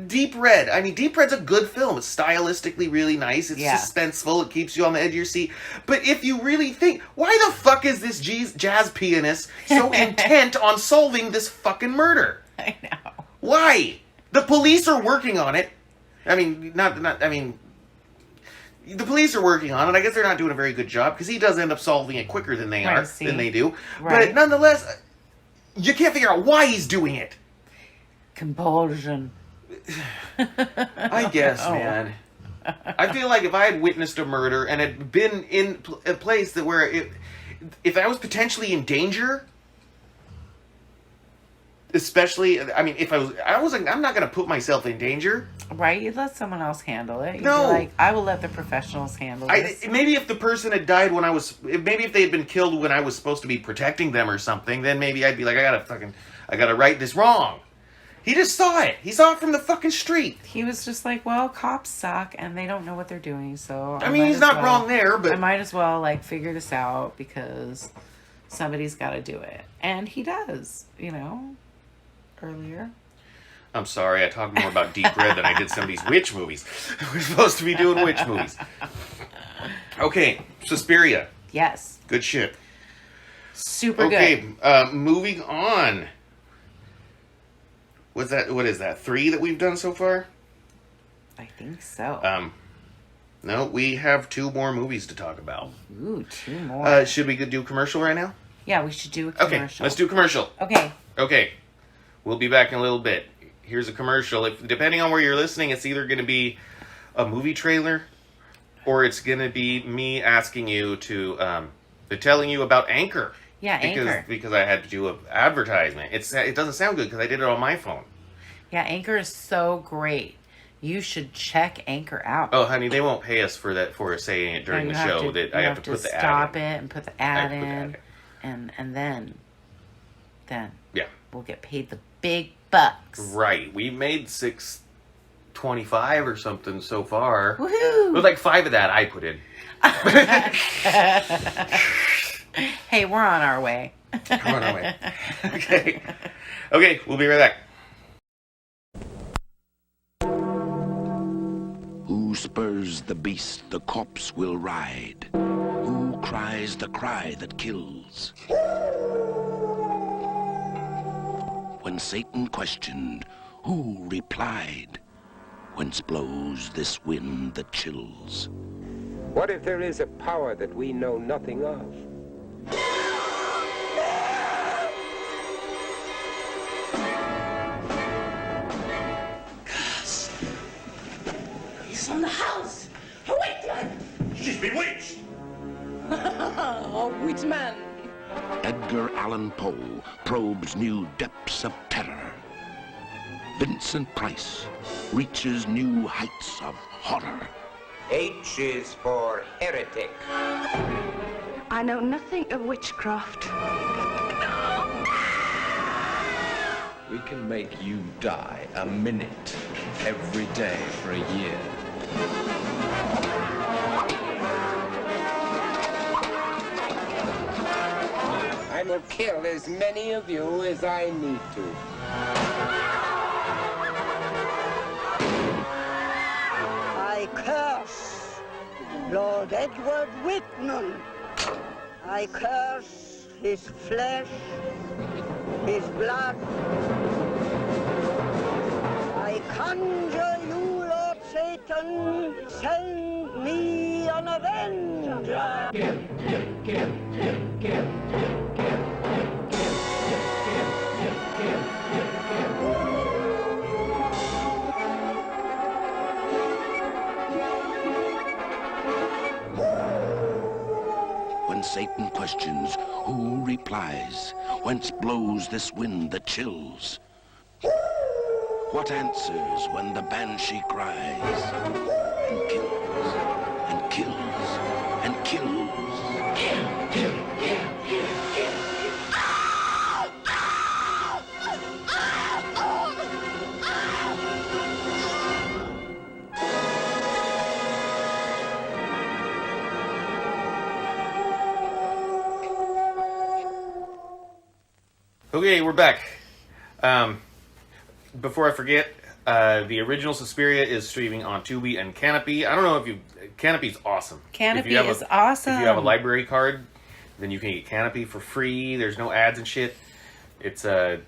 Deep Red. I mean, Deep Red's a good film. It's stylistically really nice. It's suspenseful. It keeps you on the edge of your seat. But if you really think, why the fuck is this jazz pianist so intent on solving this fucking murder? I know. Why? The police are working on it. I mean, the police are working on it. I guess they're not doing a very good job because he does end up solving it quicker than they do. Right. But nonetheless, you can't figure out why he's doing it. Compulsion. I guess, man. I feel like if I had witnessed a murder and had been in a place if I was potentially in danger, especially, I mean, if I'm not going to put myself in danger. Right? You let someone else handle it. You'd No. be like, I will let the professionals handle this. Maybe if the person had died maybe if they had been killed when I was supposed to be protecting them or something, then maybe I'd be like, I gotta right this wrong. He just saw it. He saw it from the fucking street. He was just like, well, cops suck and they don't know what they're doing, so I mean, he's not wrong there, but I might as well figure this out because somebody's got to do it. And he does, earlier. I'm sorry, I talked more about Deep Red than I did some of these witch movies. We're supposed to be doing witch movies. Okay, Suspiria. Yes. Good shit. Super good. good. Moving on. What is that? 3 that we've done so far? I think so. No, we have 2 more movies to talk about. Ooh, 2 more. Should we do commercial right now? Yeah, we should do a commercial. Okay, let's do commercial. Okay. We'll be back in a little bit. Here's a commercial. Depending on where you're listening, it's either going to be a movie trailer or it's going to be me asking you to telling you about Anchor. Yeah, Anchor. Because I had to do an advertisement. It doesn't sound good because I did it on my phone. Yeah, Anchor is so great. You should check Anchor out. Oh, honey, they won't pay us for saying it during No, the you show. to- That you I have to put the ad stop in. it and put the I ad have to put the in, ad and then Yeah. we'll get paid the big bucks. Right. We made $6.25 or something so far. Woohoo! It was like 5 of that I put in. Hey, we're on our way. We're on our way. Okay. Okay, we'll be right back. Who spurs the beast the corpse will ride? Who cries the cry that kills? When Satan questioned, who replied? Whence blows this wind that chills? What if there is a power that we know nothing of? He's on the house. Awake her. She's bewitched! Oh, which man? Edgar Allan Poe probes new depths of terror. Vincent Price reaches new heights of horror. H is for heretic. I know nothing of witchcraft. We can make you die a minute every day for a year. I will kill as many of you as I need to. I curse Lord Edward Whitman. I curse his flesh, his blood. I conjure you, Lord Satan, send me an avenger. When Satan questions, who replies? Whence blows this wind that chills? What answers when the banshee cries and kills and kills and kills? Okay, we're back. Before I forget, the original Suspiria is streaming on Tubi and Canopy. I don't know if you... Canopy's awesome. Canopy If you have is awesome. If you have a library card, then you can get Canopy for free. There's no ads and shit. It's they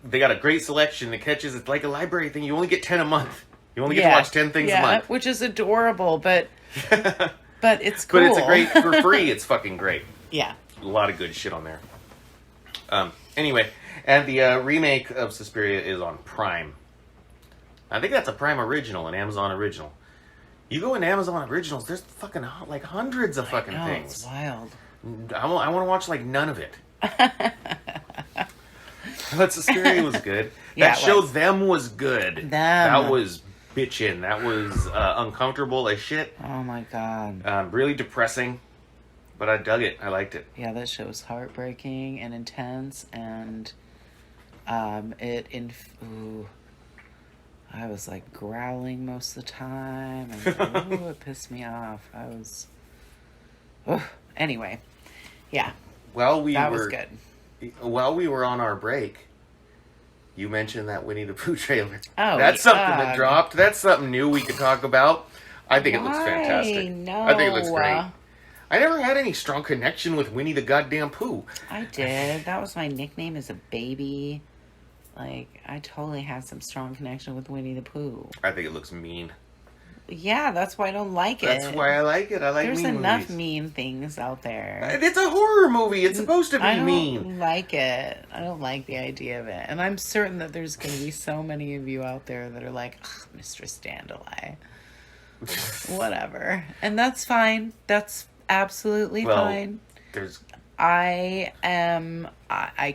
got a great selection that catches. It's like a library thing. You only get 10 a month. You only get to watch 10 things a month. Which is adorable, but it's cool. But it's a great... For free, it's fucking great. Yeah. A lot of good shit on there. Anyway, and the remake of Suspiria is on Prime. I think that's a Prime original, an Amazon original. You go into Amazon originals, there's fucking like hundreds of fucking things. It's wild. I want to watch like none of it. But Suspiria was good. Yeah, That it show was. Them was good. Them. That was bitchin'. That was uncomfortable as shit. Oh my god. Really depressing. But I dug it. I liked it. Yeah, that show was heartbreaking and intense, and ooh, I was like growling most of the time, and ooh, it pissed me off. Anyway, yeah, Well, that was good. While we were on our break, you mentioned that Winnie the Pooh trailer. Oh, that's something yeah. that dropped. That's something new we could talk about. I think it looks fantastic. No, I think it looks great. I never had any strong connection with Winnie the goddamn Pooh. I did. That was my nickname as a baby. Like, I totally had some strong connection with Winnie the Pooh. I think it looks mean. Yeah, that's why I don't like it. That's why I like it. I like There's mean enough movies. mean things out there. It's a horror movie. It's supposed to be I don't mean. like it. I don't like the idea of it. And I'm certain that there's going to be so many of you out there that are like, Mistress Dandelion. Whatever. And that's fine. That's absolutely fine. There's... I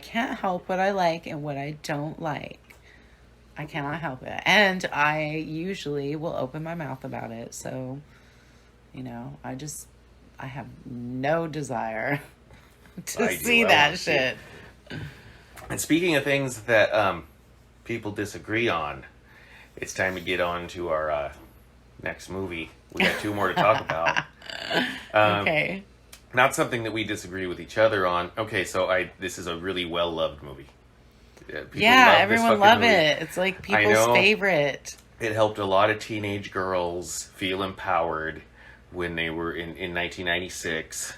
can't help what I like and what I don't like. I cannot help it. And I usually will open my mouth about it. So, you know, I have no desire to see that shit. And speaking of things that people disagree on, it's time to get on to our next movie. We got 2 more to talk about. Okay. Not something that we disagree with each other on. Okay, so this is a really well-loved movie. Yeah, everyone love it. It's like people's favorite. It helped a lot of teenage girls feel empowered when they were in 1996.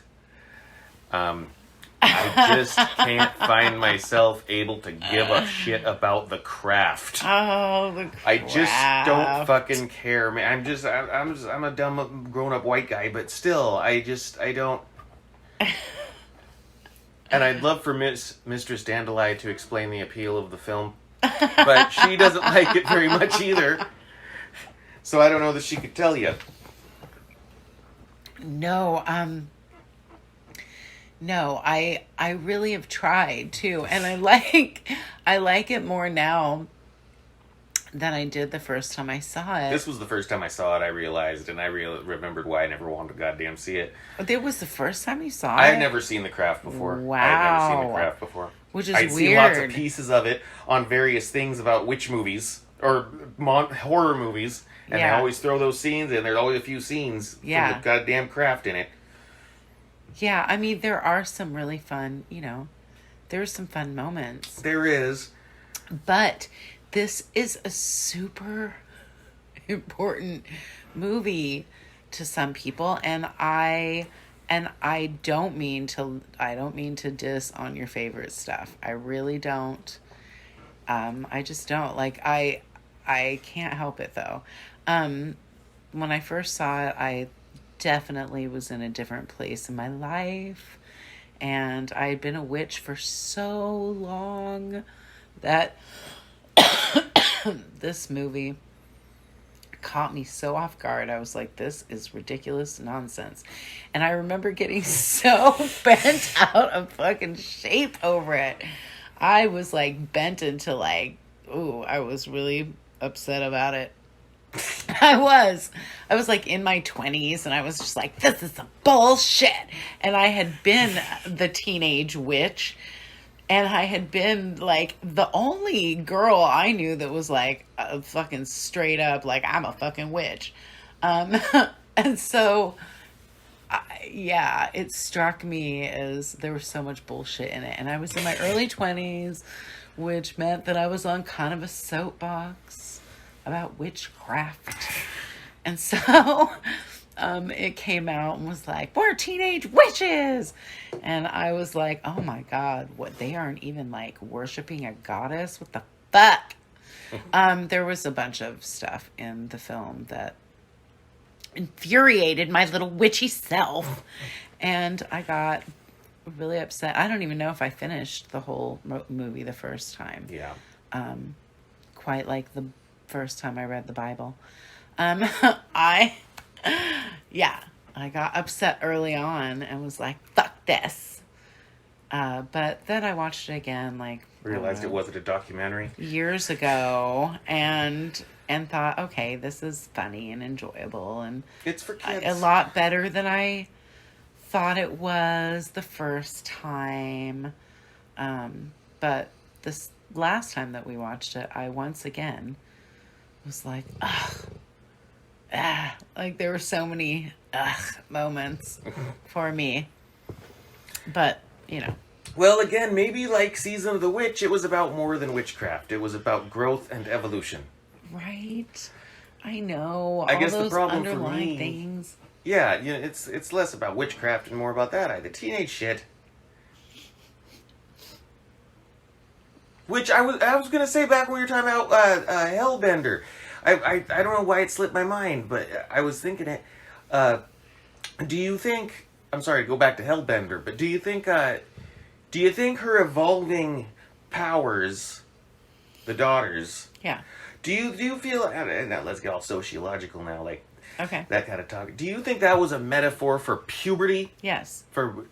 I just can't find myself able to give a shit about The Craft. Oh, The Craft. I just don't fucking care, man. I'm a dumb grown-up white guy, but still, I don't. And I'd love for Mistress Dandelion to explain the appeal of the film, but she doesn't like it very much either. So I don't know that she could tell you. No, I really have tried too, and I like it more now than I did the first time I saw it. This was the first time I saw it, I realized, and I remembered why I never wanted to goddamn see it. It was the first time you saw it? I had never seen The Craft before. Wow. I had never seen The Craft before. Which is I'd weird. seen lots of pieces of it on various things about witch movies, or horror movies, and they always throw those scenes in. There's always a few scenes from the goddamn Craft in it. Yeah, I mean, there are some really fun, there's some fun moments. There is. But this is a super important movie to some people, and I don't mean to diss on your favorite stuff. I really don't. I just don't. Like, I can't help it though. When I first saw it, I definitely was in a different place in my life, and I had been a witch for so long that this movie caught me so off guard. I was like, this is ridiculous nonsense. And I remember getting so bent out of fucking shape over it. I was like bent into I was really upset about it. I was like in my 20s, and I was just like, this is some bullshit. And I had been the teenage witch, and I had been like the only girl I knew that was like a fucking straight up, like, I'm a fucking witch. And so, it struck me as there was so much bullshit in it. And I was in my early 20s, which meant that I was on kind of a soapbox about witchcraft. And so it came out and was like, we're teenage witches. And I was like, oh my God, what, they aren't even like worshiping a goddess? What the fuck? There was a bunch of stuff in the film that infuriated my little witchy self. And I got really upset. I don't even know if I finished the whole movie the first time. Yeah. Quite like the first time I read the Bible. I got upset early on and was like, fuck this. But then I watched it again, realized it wasn't a documentary years ago, and thought, okay, this is funny and enjoyable, and it's for kids. A lot better than I thought it was the first time. But this last time that we watched it, I once again was like, like there were so many moments for me. But, Well, again, maybe like Season of the Witch, it was about more than witchcraft. It was about growth and evolution. Right. I know. I guess all the those problem for underlying me, things. Yeah, it's less about witchcraft and more about that. The teenage shit. Which I was gonna say back when we were talking about Hellbender. I don't know why it slipped my mind, but I was thinking it. Do you think? I'm sorry to go back to Hellbender, but do you think her evolving powers, the daughters? Yeah. Do you feel? And now let's get all sociological now, like. Okay. That kind of talk. Do you think that was a metaphor for puberty? Yes. For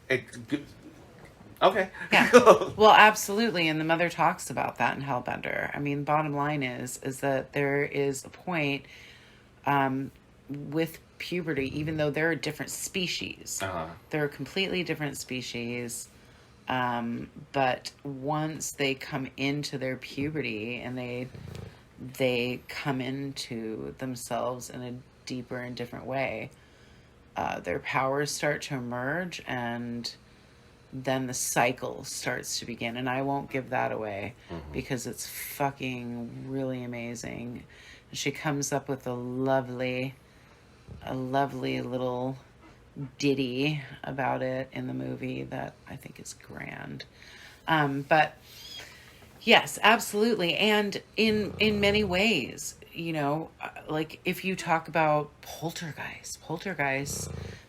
Okay. Yeah. Well, absolutely. And the mother talks about that in Hellbender. I mean, bottom line is that there is a point with puberty, even though there are different species. They're completely different species. But once they come into their puberty and they come into themselves in a deeper and different way, their powers start to emerge, and then the cycle starts to begin. And I won't give that away because it's fucking really amazing. She comes up with a lovely little ditty about it in the movie that I think is grand. But yes, absolutely. And in many ways, you know, like if you talk about poltergeists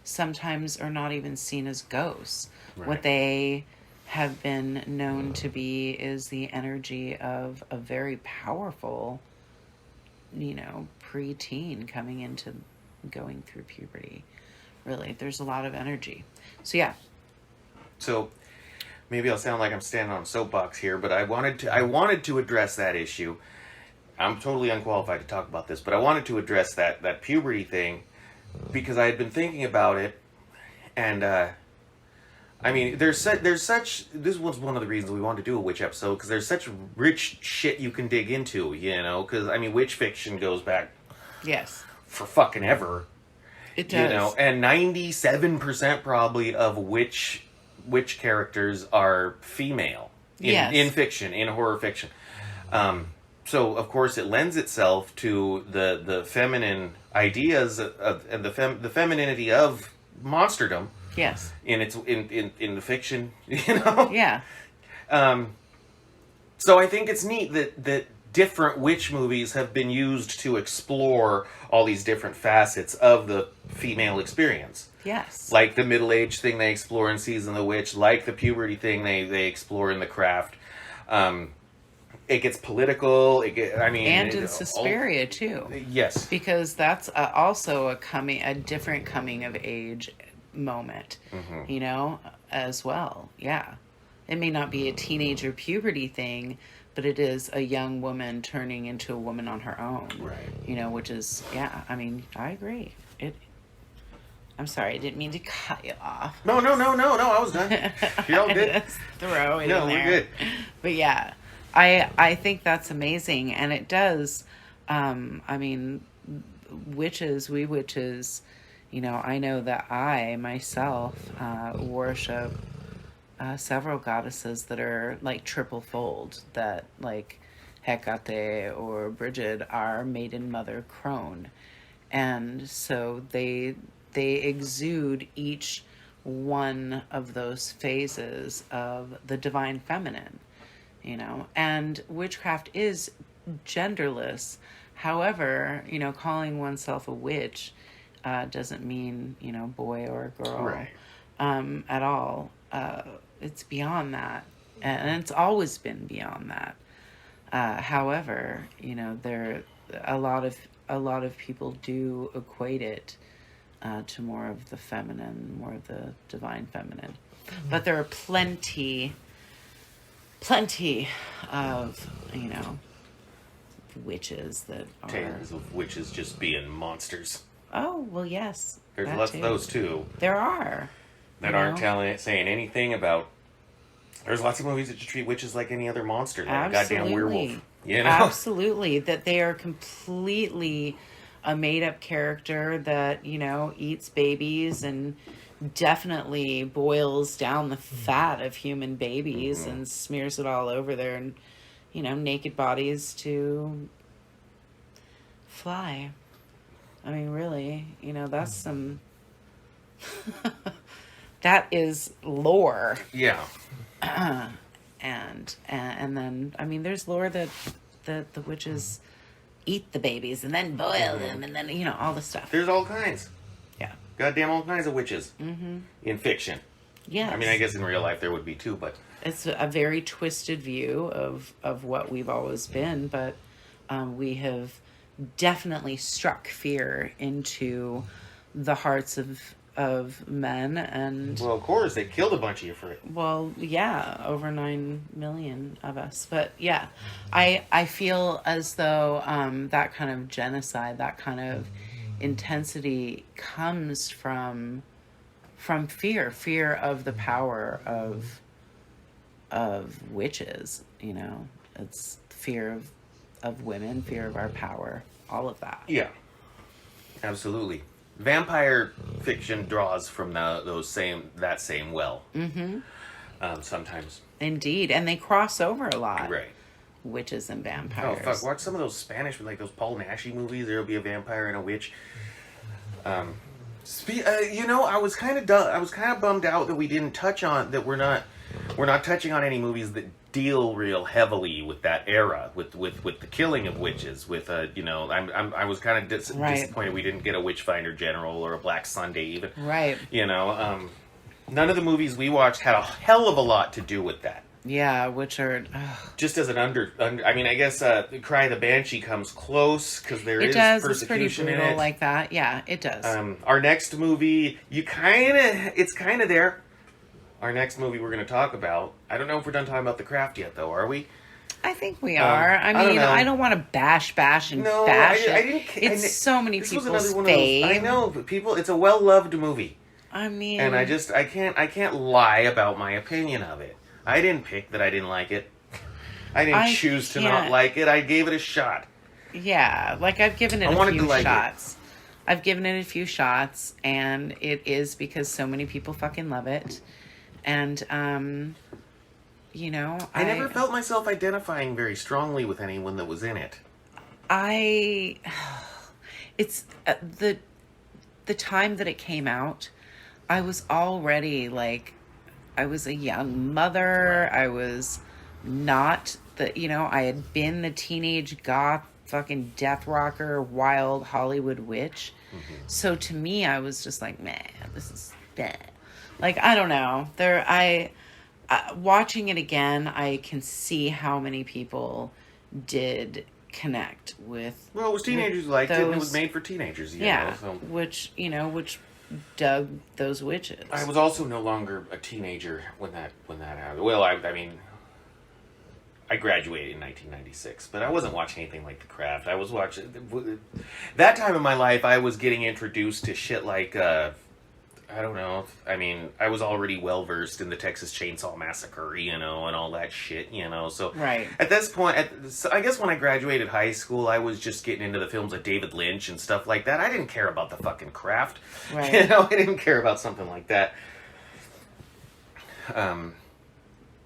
sometimes are not even seen as ghosts. Right. What they have been known to be is the energy of a very powerful, you know, preteen going through puberty. Really, there's a lot of energy. So yeah. So maybe I'll sound like I'm standing on a soapbox here, but I wanted to address that issue. I'm totally unqualified to talk about this, but I wanted to address that puberty thing because I had been thinking about it, and I mean, there's such. This was one of the reasons we wanted to do a witch episode, because there's such rich shit you can dig into, you know. Because I mean, witch fiction goes back, yes, for fucking ever. It does, you know, and 97% probably of witch characters are female in fiction, in horror fiction. So of course it lends itself to the feminine ideas and the femininity of monsterdom. Yes. In the fiction, you know? Yeah. So I think it's neat that different witch movies have been used to explore all these different facets of the female experience. Yes. Like the middle-age thing they explore in Season of the Witch, like the puberty thing they explore in The Craft. It gets political. And in Suspiria too. Yes. Because that's also a different coming of age moment, you know, as well. Yeah. It may not be a teenager puberty thing, but it is a young woman turning into a woman on her own. Right. You know, which is, yeah, I mean, I agree. I'm sorry, I didn't mean to cut you off. No, I was done. You're all good. Throw it in there. We're good. But yeah, I think that's amazing. And it does, I mean, we witches, you know, I know that I myself worship several goddesses that are like triple fold, that like Hecate or Bridget are maiden mother crone. And so they exude each one of those phases of the divine feminine, you know, and witchcraft is genderless. However, you know, calling oneself a witch doesn't mean, you know, boy or girl, right. At all. It's beyond that, and it's always been beyond that. However, you know, a lot of people do equate it to more of the feminine, more of the divine feminine. Mm-hmm. But there are plenty of, you know, witches that are... Tales of witches just being monsters. Oh, well, yes. There's lots of those, too. There are. That aren't saying anything about... There's lots of movies that just treat witches like any other monster. Like a goddamn werewolf. You know? Absolutely. That they are completely a made-up character that, you know, eats babies and definitely boils down the fat of human babies and smears it all over their, you know, naked bodies to fly. I mean, really, you know, that's some... that is lore. Yeah. And then, I mean, there's lore that the witches eat the babies and then boil them and then, you know, all the stuff. There's all kinds. Yeah. Goddamn all kinds of witches. Mm-hmm. In fiction. Yeah. I mean, I guess in real life there would be too, but... It's a very twisted view of what we've always been, but we have definitely struck fear into the hearts of men, and Well, of course, they killed a bunch of you for it. well, yeah, over 9 million of us. But yeah, I feel as though that kind of genocide, that kind of intensity comes from fear of the power of witches. You know, it's fear of women, fear of our power, all of that. Yeah, absolutely. Vampire fiction draws from that same well. Mm-hmm. Sometimes. Indeed, and they cross over a lot. Right. Witches and Oh vampires. fuck! Watch some of those Spanish, like those Paul Naschy movies. There'll be a vampire and a witch. You know, I was kind of bummed out that we didn't touch on that. We're not touching on any movies that deal real heavily with that era, with the killing of witches. With you know, I was kind of disappointed we didn't get a Witchfinder General or a Black Sunday even. Right. You know, none of the movies we watched had a hell of a lot to do with that. Yeah, which are Just as an under I mean, I guess Cry of the Banshee comes close because there is does. persecution It's pretty in brutal it. like that. Yeah, it does. Our next movie, it's kind of there. Our next movie we're going to talk about. I don't know if we're done talking about The Craft yet, though. Are we? I think we are. I don't mean, know. I don't want to bash and No, bash I it. didn't. It's so many this was people's another one of those- fave. I know, but people. It's a well-loved movie, I mean, and I can't lie about my opinion of it. I didn't pick that I didn't like it. I didn't choose to not can't- like it. I gave it a shot. yeah, like I've given it I a wanted few to like it. shots. I've given it a few shots, and it is because so many people fucking love it. And, you know, I never felt myself identifying very strongly with anyone that was in it. It's the time that it came out, I was already like, I was a young mother. I was not I had been the teenage goth fucking death rocker, wild Hollywood witch. Mm-hmm. So to me, I was just like, man, this is bad. Like, I don't know. Watching it again, I can see how many people did connect with. Well, it was teenagers who liked it, and it was those- made for teenagers. You Yeah, know, so. which dug those witches. I was also no longer a teenager when that happened. Well, I mean, I graduated in 1996, but I wasn't watching anything like The Craft. I was watching that time in my life. I was getting introduced to shit like I don't know. I mean, I was already well versed in the Texas Chainsaw Massacre, you know, and all that shit, you know. So Right. at this point, I guess when I graduated high school, I was just getting into the films of David Lynch and stuff like that. I didn't care about The fucking Craft, Right. you know. I didn't care about something like that.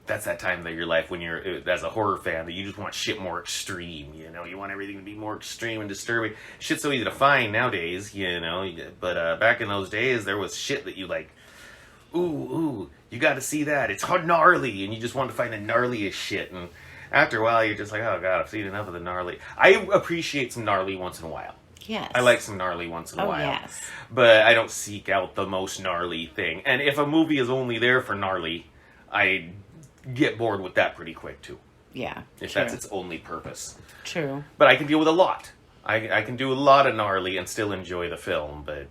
That's that time of your life when you're, as a horror fan, that you just want shit more extreme, you know? You want everything to be more extreme and disturbing. Shit's so easy to find nowadays, you know? But back in those days, there was shit that you like, ooh, you gotta see that. It's hard gnarly, and you just want to find the gnarliest shit. And after a while, you're just like, oh god, I've seen enough of the gnarly. I appreciate some gnarly once in a while. Yes. I like some gnarly once in a while. Yes. But I don't seek out the most gnarly thing. And if a movie is only there for gnarly, I get bored with that pretty quick too. Yeah. If true. that's its only purpose. True. But I can deal with a lot. I can do a lot of gnarly and still enjoy the film, but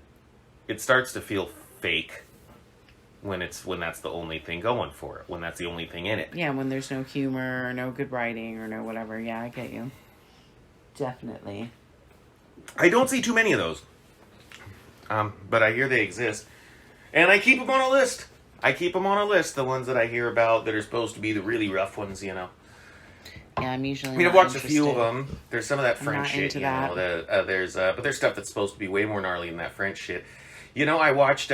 it starts to feel fake when that's the only thing going for it, when that's the only thing in it. Yeah, when there's no humor or no good writing or no whatever. Yeah, I get you. Definitely. I don't see too many of those. But I hear they exist. And I keep them on a list. The ones that I hear about that are supposed to be the really rough ones, you know. Yeah, I'm usually I mean, I've not watched a few of interested. them. There's some of that I'm French not shit, into you that. know. But there's stuff that's supposed to be way more gnarly than that French shit. You know, I watched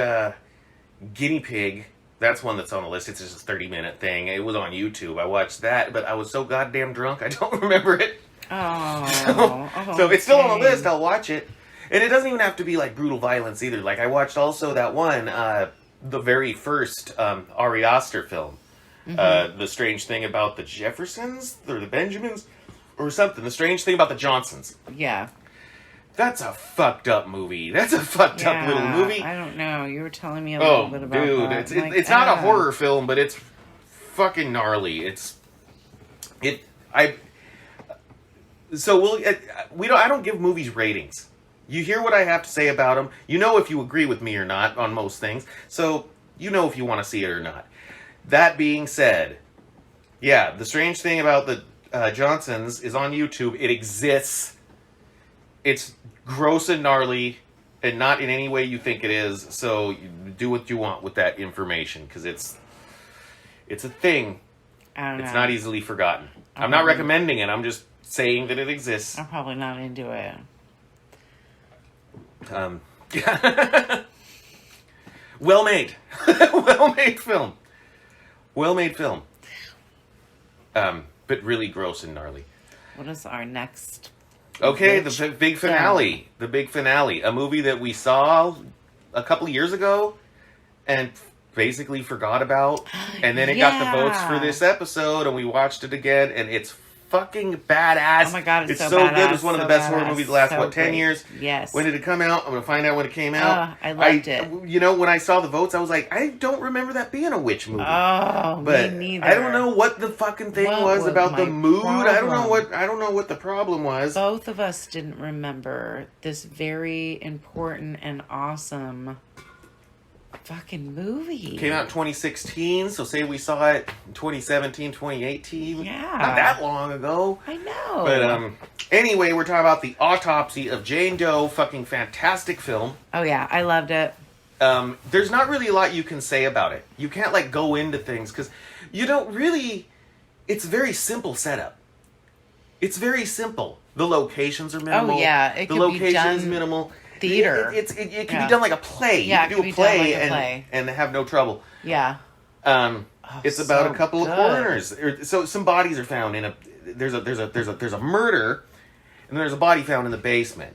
Guinea Pig. That's one that's on the list. It's just a 30-minute thing. It was on YouTube. I watched that, but I was so goddamn drunk, I don't remember it. So it's still on the list. I'll watch it. And it doesn't even have to be like brutal violence either. Like I watched also that one, the very first Ari Aster film. The Strange Thing About the Jeffersons or the Benjamins or something. The Strange Thing About the Johnsons. Yeah. That's a fucked up movie. That's a fucked up little movie. I don't know. You were telling me a little bit about dude, that. it's not a horror film, but it's fucking gnarly. I don't give movies ratings. You hear what I have to say about them. You know if you agree with me or not on most things. So you know if you want to see it or not. That being said, yeah, the strange thing about the Johnsons is on YouTube. It exists. It's gross and gnarly, and not in any way you think it is. So you do what you want with that information, because it's a thing. I don't know. It's not easily forgotten. I'm not recommending it. I'm just saying that it exists. I'm probably not into it. Yeah. Well made. Well made film. Well made film. But really gross and gnarly. What is our next? Okay, the big finale. The big finale. A movie that we saw a couple years ago and basically forgot about. And then it got the votes for this episode and we watched it again and it's fucking badass. Oh my god, it's so good. It was one of the best horror movies the last, 10 years? Yes. When did it come out? I'm going to find out when it came out. I loved it. You know, when I saw the votes, I was like, I don't remember that being a witch movie. Oh, but me neither. I don't know what the fucking thing was about the mood. Problem? I don't know what the problem was. Both of us didn't remember this very important and awesome fucking movie. Came out in 2016, so say we saw it in 2017, 2018. Yeah. Not that long ago. I know. But anyway, we're talking about the Autopsy of Jane Doe. Fucking fantastic film. Oh yeah, I loved it. There's not really a lot you can say about it. You can't like go into things because you don't really. It's very simple setup. It's very simple. The locations are minimal. Oh yeah, the location's minimal. Theater. It can be done like a play. Yeah, you can do a play, and have no trouble. Yeah. It's about so a couple of coroners. So some bodies are found in a. There's a murder, and there's a body found in the basement,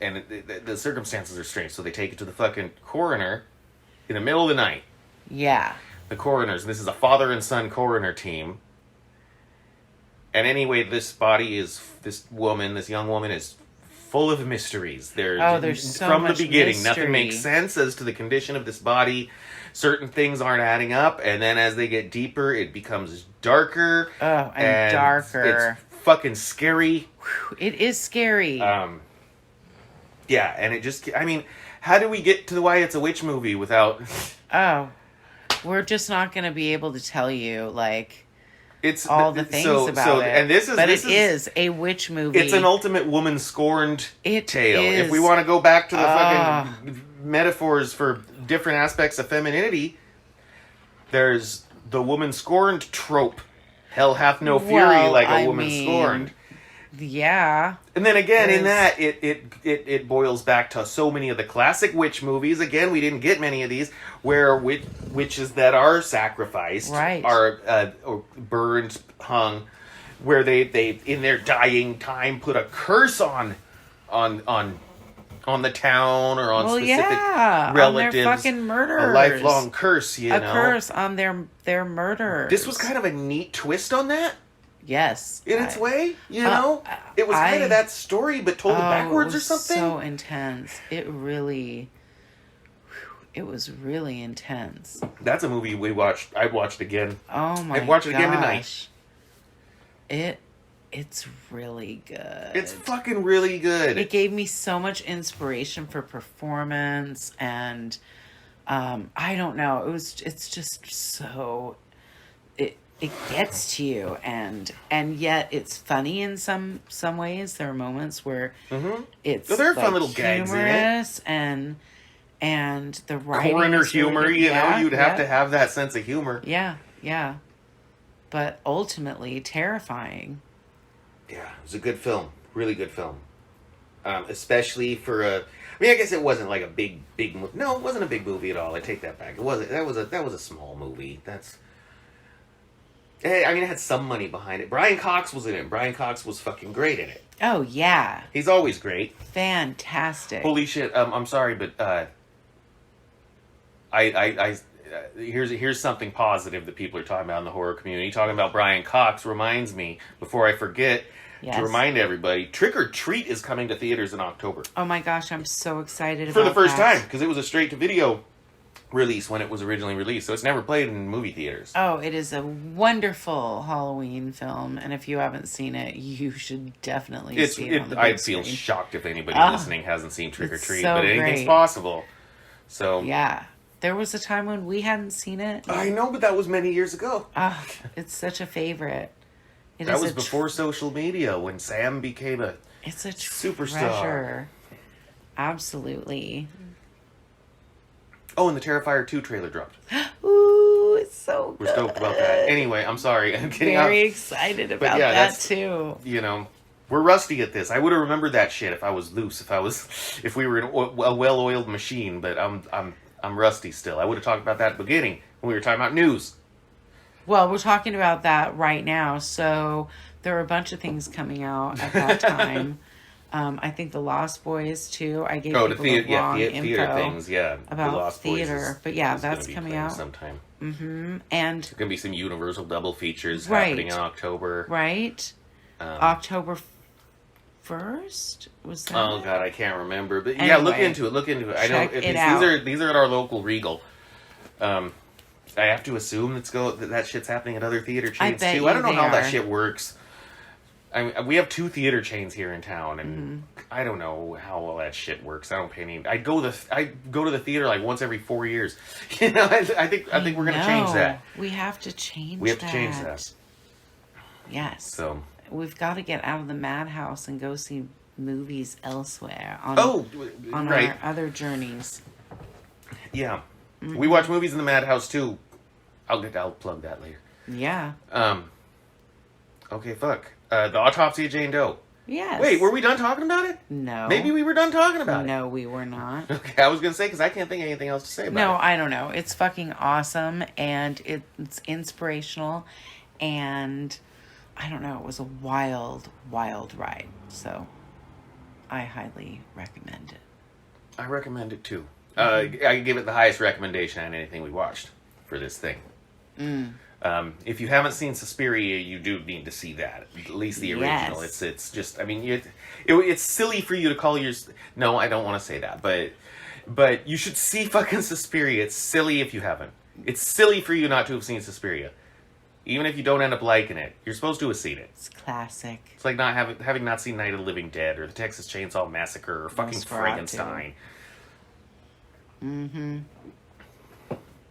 and the circumstances are strange. So they take it to the fucking coroner in the middle of the night. Yeah. The coroners. This is a father and son coroner team. And anyway, this young woman is full of mysteries. There's so from much the beginning, mystery. Nothing makes sense as to the condition of this body. Certain things aren't adding up, and then as they get deeper, it becomes darker. Oh, and darker. It's fucking scary. It is scary. Yeah, and it just, I mean, how do we get to why it's a witch movie without... Oh, we're just not going to be able to tell you, like... It's all the things about it. And this is a witch movie. It's an ultimate woman scorned tale. Is. If we want to go back to the fucking metaphors for different aspects of femininity, there's the woman scorned trope. Hell hath no fury like a woman scorned. Yeah. And then again, in that, it boils back to so many of the classic witch movies. Again, we didn't get many of these where witches that are sacrificed are or burned, hung, where they in their dying time put a curse on the town or on specific relatives. On their fucking murderers. A lifelong curse, you know. A curse on their murderers. This was kind of a neat twist on that. Yes. In its way, you know? It was kind of that story, but told backwards or something. So intense. It was really intense. That's a movie I watched again. Oh my gosh. I'd watch it again tonight. It's really good. It's fucking really good. It gave me so much inspiration for performance and I don't know. It's just so it gets to you and yet it's funny in some ways. There are moments where it's there are fun little gags in it. and the writing coroner humor, you know, you'd have to have that sense of humor. Yeah. But ultimately terrifying. Yeah, it was a good film. Really good film. Especially for I mean, I guess it wasn't like a big movie. No, it wasn't a big movie at all. I take that back. It wasn't. That was a small movie. I mean, it had some money behind it. Brian Cox was in it. Brian Cox was fucking great in it. Oh, yeah. He's always great. Fantastic. Holy shit. I'm sorry, but here's something positive that people are talking about in the horror community. Talking about Brian Cox reminds me, before I forget, to remind everybody, Trick or Treat is coming to theaters in October. Oh my gosh, I'm so excited for the first time, because it was a straight-to-video release when it was originally released, so it's never played in movie theaters. Oh, it is a wonderful Halloween film, and if you haven't seen it, you should definitely see it on the big I'd feel screen. shocked if anybody listening hasn't seen Trick or it's Treat, so but anything's great. possible. So Yeah. There was a time when we hadn't seen it. I know, but that was many years ago. Oh, it's such a favorite. That was before social media, when Sam became a It's a superstar. treasure. Absolutely. Oh, and the Terrifier 2 trailer dropped. Ooh, it's so good. We're stoked about that. Anyway, I'm sorry. I'm getting Very off. excited But about yeah, that that's- too. You know, we're rusty at this. I would have remembered that shit if I was loose, if we were in a well-oiled machine. But I'm rusty still. I would have talked about that at the beginning when we were talking about news. Well, we're talking about that right now. So there are a bunch of things coming out at that time. I think the Lost Boys too. I gave people the wrong theater info things, yeah. The about Lost Boys theater, but yeah, is gonna that's be coming playing out sometime. Mm-hmm. And There's gonna be some Universal double features Right. happening in October. right, October 1st was that? Oh god, I can't remember. But yeah, look Anyway, into it. Look into it. I know check if it these out. are at our local Regal. I have to assume that shit's happening at other theater chains bet too. I don't you know how they that are. shit works. I mean, we have 2 theater chains here in town, and Mm-hmm. I don't know how all that shit works. I don't pay any. I go to the theater like once every 4 years. You know, I think we're gonna change No, that. We have to change. We have to change that. Yes. So We've got to get out of the Madhouse and go see movies elsewhere on on right. our other journeys. Yeah, Mm-hmm. we watch movies in the Madhouse too. I'll plug that later. Yeah. Okay, fuck. The Autopsy of Jane Doe. Yes. Wait, were we done talking about it? No. Maybe we were done talking about it. No, we were not. Okay, I was gonna say because I can't think of anything else to say about No, it. I don't know. It's fucking awesome and it's inspirational and I don't know, it was a wild, wild ride. So I highly recommend it. I recommend it too. Mm-hmm. I give it the highest recommendation on anything we watched for this thing. If you haven't seen Suspiria, you do need to see that. At least the original. Yes. It's just. I mean, it's silly for you to call yours. No, I don't want to say that, but you should see fucking Suspiria. It's silly if you haven't. It's silly for you not to have seen Suspiria, even if you don't end up liking it. You're supposed to have seen it. It's classic. It's like not having not seen Night of the Living Dead or the Texas Chainsaw Massacre or fucking Nosferatu. Frankenstein. Mm-hmm.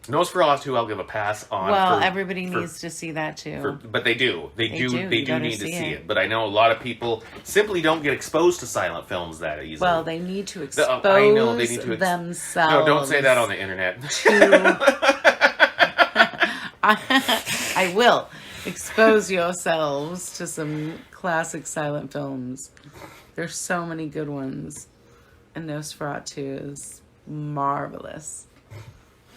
Nosferatu, I'll give a pass on. Well, everybody needs to see that too. But they do. They do. do You need gotta to see see it. it. But I know a lot of people simply don't get exposed to silent films that easily. Well, they need to expose I know they need to themselves. No, don't say that on the internet. I will. Expose yourselves to some classic silent films. There's so many good ones. And Nosferatu is marvelous.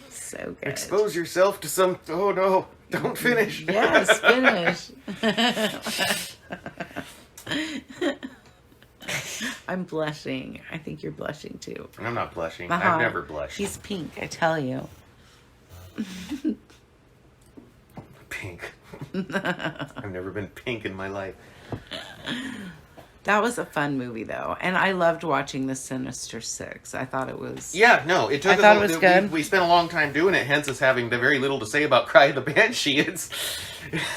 So good. Expose yourself to some. Oh no! Don't finish. Yes, finish. I'm blushing. I think you're blushing too. I'm not blushing. Uh-huh. I've never blushed. He's pink, I tell you. Pink. I've never been pink in my life. That was a fun movie, though, and I loved watching the Sinister Six. I thought it was. Yeah, no, it took. I thought it was good. We spent a long time doing it, hence us having very little to say about Cry of the Banshee. It's.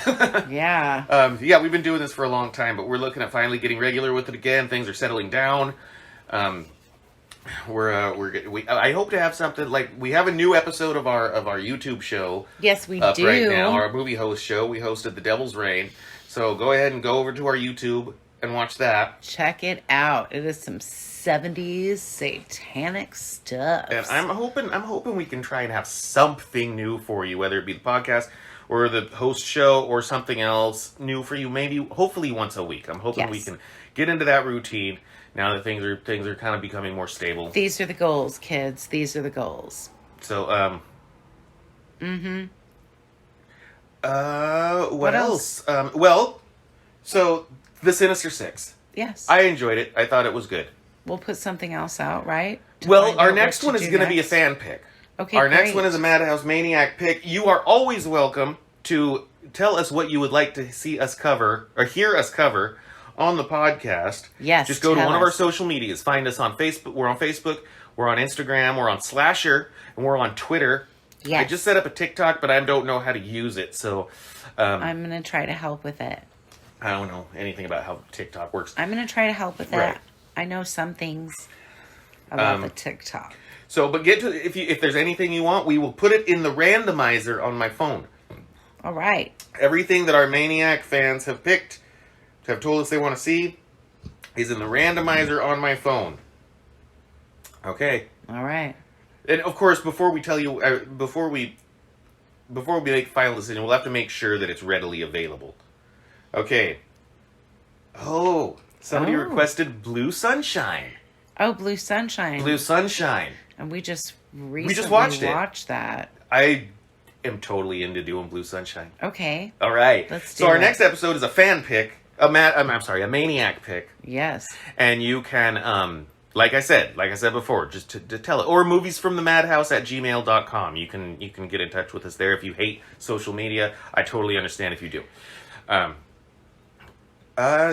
Yeah. Yeah, we've been doing this for a long time, but we're looking at finally getting regular with it again. Things are settling down. I hope to have something like we have a new episode of our YouTube show. Yes, we up do. right now. Our movie host show. We hosted The Devil's Reign. So go ahead and go over to our YouTube and watch that. Check it out. It is some 70s satanic stuff. And I'm hoping we can try and have something new for you, whether it be the podcast or the host show or something else new for you. Maybe, hopefully, once a week. I'm hoping we can get into that routine now that things are kind of becoming more stable. These are the goals, kids. These are the goals. So, what else? Well, so the Sinister Six. Yes. I enjoyed it. I thought it was good. We'll put something else out, right? To Well, find our out next what one to is do going to be a next. fan pick. Okay, Our next great. one is a Madhouse Maniac pick. You are always welcome to tell us what you would like to see us cover or hear us cover on the podcast, Yes, just go to tell one of our us. social medias. Find us on Facebook. We're on Facebook. We're on Instagram. We're on Slasher. And we're on Twitter. Yes. I just set up a TikTok, but I don't know how to use it. So I'm going to try to help with it. I don't know anything about how TikTok works. I'm going to try to help with Right. that. I know some things about the TikTok. So, but get to if there's anything you want, we will put it in the randomizer on my phone. All right. Everything that our Maniac fans have picked, have told us they want to see, is in the randomizer on my phone. Okay. All right. And of course, before we tell you, before we make a final decision, we'll have to make sure that it's readily available. Okay. Oh, somebody Oh. requested Blue Sunshine. Oh, Blue Sunshine. Blue Sunshine. And we just recently watched it. watched that. I am totally into doing Blue Sunshine. Okay. All right. Let's So do our it. next episode is a fan pick, a Maniac pick, Yes. and you can, like I said before, just to tell it, or movies from the Madhouse at gmail.com. You can get in touch with us there if you hate social media. I totally understand if you do.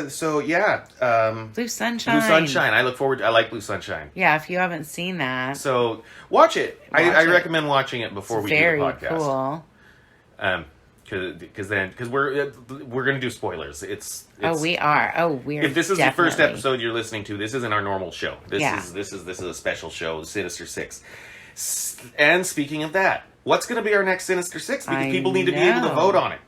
So yeah, Blue Sunshine. Blue Sunshine. I like Blue Sunshine. Yeah, if you haven't seen that, So watch it. I Watch it. recommend watching it before we very do the podcast. cool. Because we're gonna do spoilers. It's Oh, we are. Oh, we're if this is the first definitely- episode you're listening to, this isn't our normal show. This Yeah. is a special show, Sinister Six. And speaking of that, what's going to be our next Sinister Six? Because I people need to be able to know. vote on it.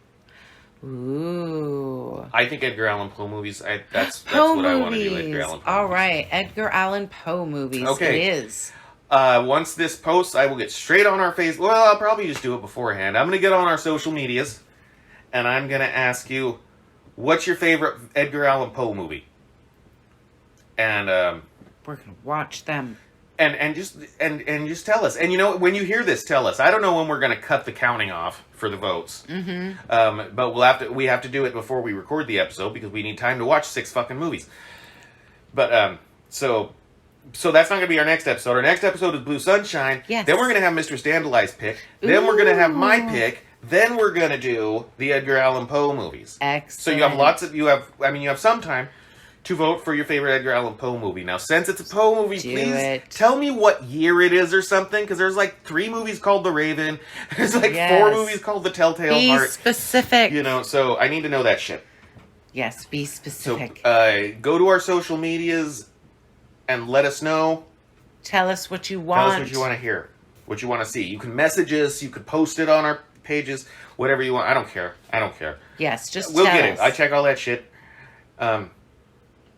Ooh. I think Edgar Allan Poe movies. That's Poe what I want to do. movies. Edgar Allan Poe. All movies. right, Edgar Allan Poe movies. Okay. It is. Once this posts, I will get straight on our face. Well, I'll probably just do it beforehand. I'm going to get on our social medias, and I'm going to ask you, what's your favorite Edgar Allan Poe movie? And We're gonna watch them. And just tell us. And when you hear this, tell us. I don't know when we're going to cut the counting off for the votes. Mm-hmm. But we have to do it before we record the episode because we need time to watch 6 fucking movies. But so that's not going to be our next episode. Our next episode is Blue Sunshine. Yes. Then we're going to have Mr. Standalai's pick. Then we're going to have my Ooh. pick. Then we're going to do the Edgar Allan Poe movies. Excellent. So you have some time to vote for your favorite Edgar Allan Poe movie. Now, since it's a Poe movie, Do please it. tell me what year it is or something, because there's like 3 movies called The Raven. There's like 4 Yes. movies called The Telltale Be Heart. specific. So I need to know that shit. Yes, be So specific. go to our social medias and let us know. Tell us what you Tell want. us what you want to hear, what you want to see. You can message us. You could post it on our pages, whatever you want. I don't care. Yes, just We'll tell get us. it. I check all that shit.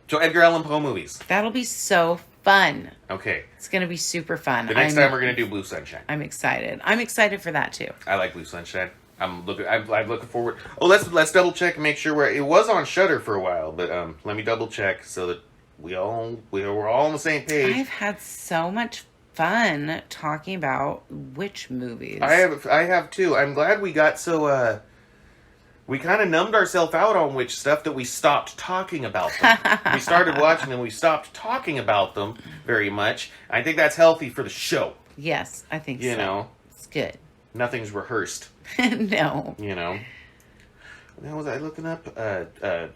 So Edgar Allan Poe movies. That'll be so fun. Okay. It's gonna be super fun. The next time we're gonna do Blue Sunshine. I'm excited. I'm excited for that too. I like Blue Sunshine. I'm looking forward. Oh, let's double check and make sure it was on Shudder for a while, but let me double check so that we're all on the same page. I've had so much fun talking about witch movies. I have too. I'm glad we got so we kind of numbed ourselves out on witch stuff that we stopped talking about them. We started watching them, we stopped talking about them very much. I think that's healthy for the show. Yes, I think You so. know, It's good. nothing's rehearsed. No. You know. Now was I looking up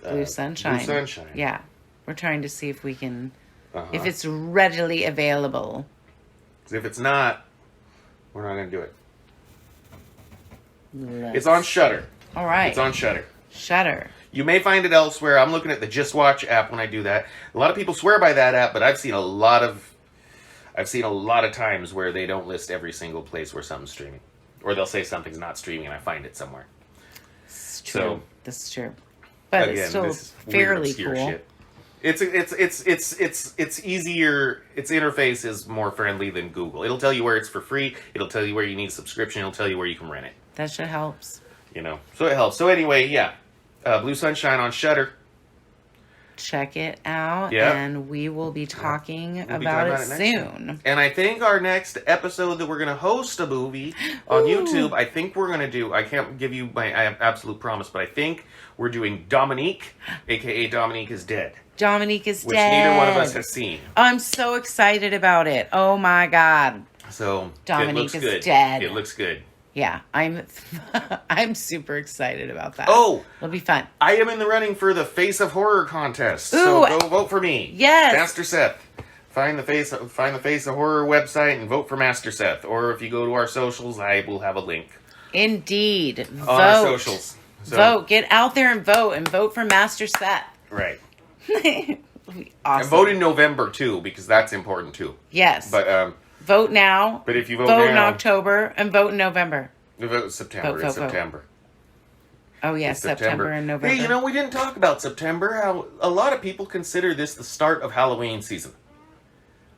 Blue Sunshine. Blue Sunshine. Yeah. We're trying to see if we can, Uh-huh. if it's readily available. 'Cause if it's not, we're not going to do it. Let's- It's on Shudder. All right. It's on Shudder. Shudder. You may find it elsewhere. I'm looking at the Just Watch app when I do that. A lot of people swear by that app, but I've seen a lot of times where they don't list every single place where something's streaming, or they'll say something's not streaming and I find it somewhere. It's true. So That's true. But again, it's still this is weird, fairly obscure cool. shit. It's easier. Its interface is more friendly than Google. It'll tell you where it's for free. It'll tell you where you need a subscription. It'll tell you where you can rent it. That shit helps. So it helps. So anyway, yeah, Blue Sunshine on Shudder. Check it out, Yeah. and we will be talking We'll be about talking it about it next soon. And I think our next episode that we're going to host a movie on Ooh. YouTube, I think we're going to do, I can't give you my absolute promise, but I think we're doing Dominique, a.k.a. Dominique is Dead, Dominique is which dead. neither one of us has seen. I'm so excited about it. Oh my god. So Dominique it looks is good. dead. It looks good. Yeah, I'm super excited about that. Oh! It'll be fun. I am in the running for the Face of Horror contest. Ooh. So go vote for me. Yes. Master Seth. Find the Face of Horror website and vote for Master Seth. Or if you go to our socials, I will have a link. Indeed. Vote. On our socials. So, Vote. Get out there and vote for Master Seth. Right. It'll be awesome. And vote in November, too, because that's important, too. Yes. But, vote now. But if you vote in now, October and vote in November. Vote September. Vote. September. Oh, yes, September and November. Hey, we didn't talk about September. How a lot of people consider this the start of Halloween season.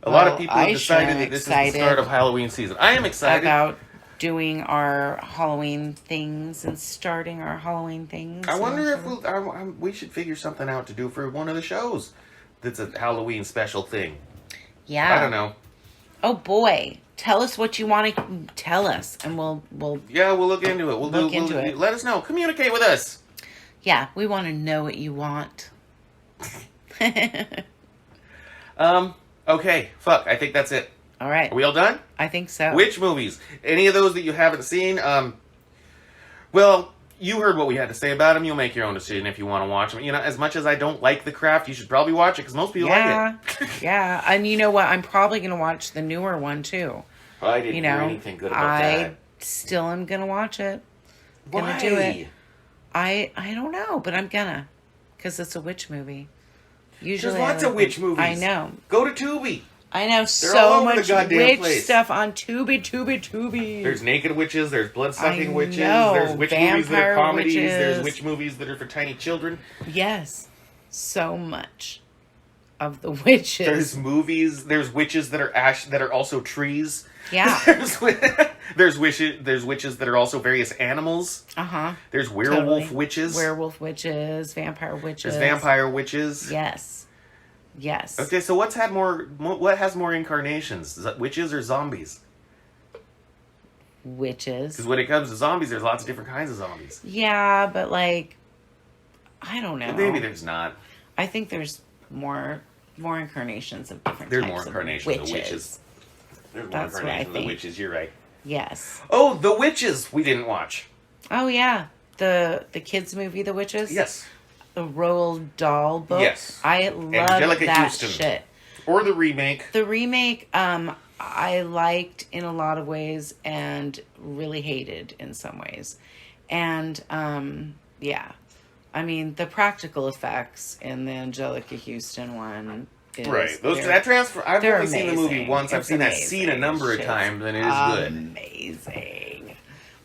A lot of people have decided that this is the start of Halloween season. I am excited about doing our Halloween things and starting our Halloween things. I wonder if we should figure something out to do for one of the shows that's a Halloween special thing. Yeah. I don't know. Oh, boy. Tell us what you want to tell us, and we'll yeah, we'll look into it. We'll look into it. Let us know. Communicate with us. Yeah, we want to know what you want. Okay. Fuck. I think that's it. All right. Are we all done? I think so. Which movies? Any of those that you haven't seen? Well, you heard what we had to say about them. You'll make your own decision if you want to watch them. As much as I don't like The Craft, you should probably watch it because most people like it. Yeah, and you know what? I'm probably going to watch the newer one too. I didn't hear anything good about that. I still am going to watch it. Why? Gonna do it. I don't know, but I'm gonna, because it's a witch movie. Usually, there's lots of witch movies. I know. Go to Tubi. I know. They're so all over much the goddamn witch place. stuff on Tubi. There's naked witches. There's blood-sucking witches. know. There's witch movies that are Vampire comedies. witches. There's witch movies that are for tiny children. Yes, so much of the witches. There's movies. There's witches that are also trees. Yeah. There's witches that are also various animals. There's werewolf witches. Werewolf witches, vampire witches. There's vampire witches. Yes. Okay, so what has more incarnations? Is that witches or zombies? Witches. Because when it comes to zombies, there's lots of different kinds of zombies. Yeah, but I don't know. Maybe there's not. I think there's more incarnations of different There's types more incarnations of witches. There's more That's incarnations what I of witches, you're right. Yes. Oh, The Witches we didn't watch. Oh, yeah. The kids movie, The Witches? Yes. The Roald Dahl book? Yes. I love Angelica that Houston. shit. Or the remake. The remake, I liked in a lot of ways and really hated in some ways. And, yeah. I mean, the practical effects in the Angelica Houston one is... Right. That transfer... I've only seen the movie amazing. once. I've It's seen that amazing. scene a number of Shit's times, and it is good. Amazing.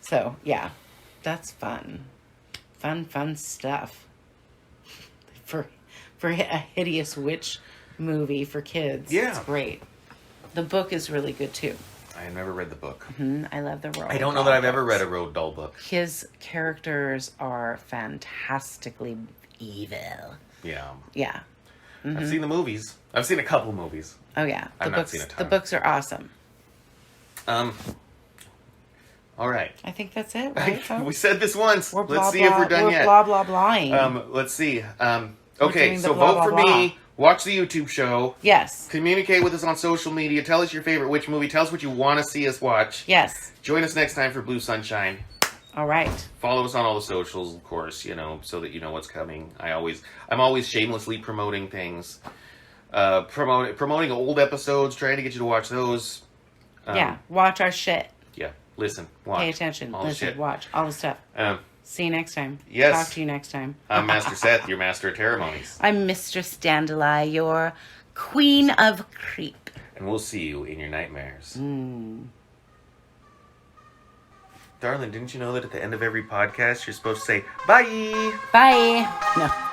So, yeah. That's fun. Fun stuff. For a hideous witch movie for kids. Yeah. It's great. The book is really good, too. I have never read the book. I love the Roald I don't know that I've ever read a Roald Dahl book. His characters are fantastically evil. Yeah. Yeah. I've seen the movies. I've seen a couple movies. Oh, yeah. I've not seen a ton. The books are awesome. All right. I think that's it, right, folks? We said this once. We're Let's see if we're done yet. Blah, blah, blahing. Let's see. doing Okay, the so blah, vote blah, for blah. me. Watch the YouTube show. Yes. Communicate with us on social media. Tell us your favorite witch movie. Tell us what you want to see us watch. Yes. Join us next time for Blue Sunshine. All right. Follow us on all the socials, of course, so that you know what's coming. I'm always shamelessly promoting things. Promoting old episodes, trying to get you to watch those. Yeah. Watch our shit. Yeah. Listen. Watch. Pay attention. All the Listen. shit. Watch. All the stuff. See you next time. Yes. Talk to you next time. I'm Master Seth, your master of ceremonies. I'm Mistress Dandeli, your queen of creep. And we'll see you in your nightmares. Darling, didn't you know that at the end of every podcast you're supposed to say, bye? Bye. No.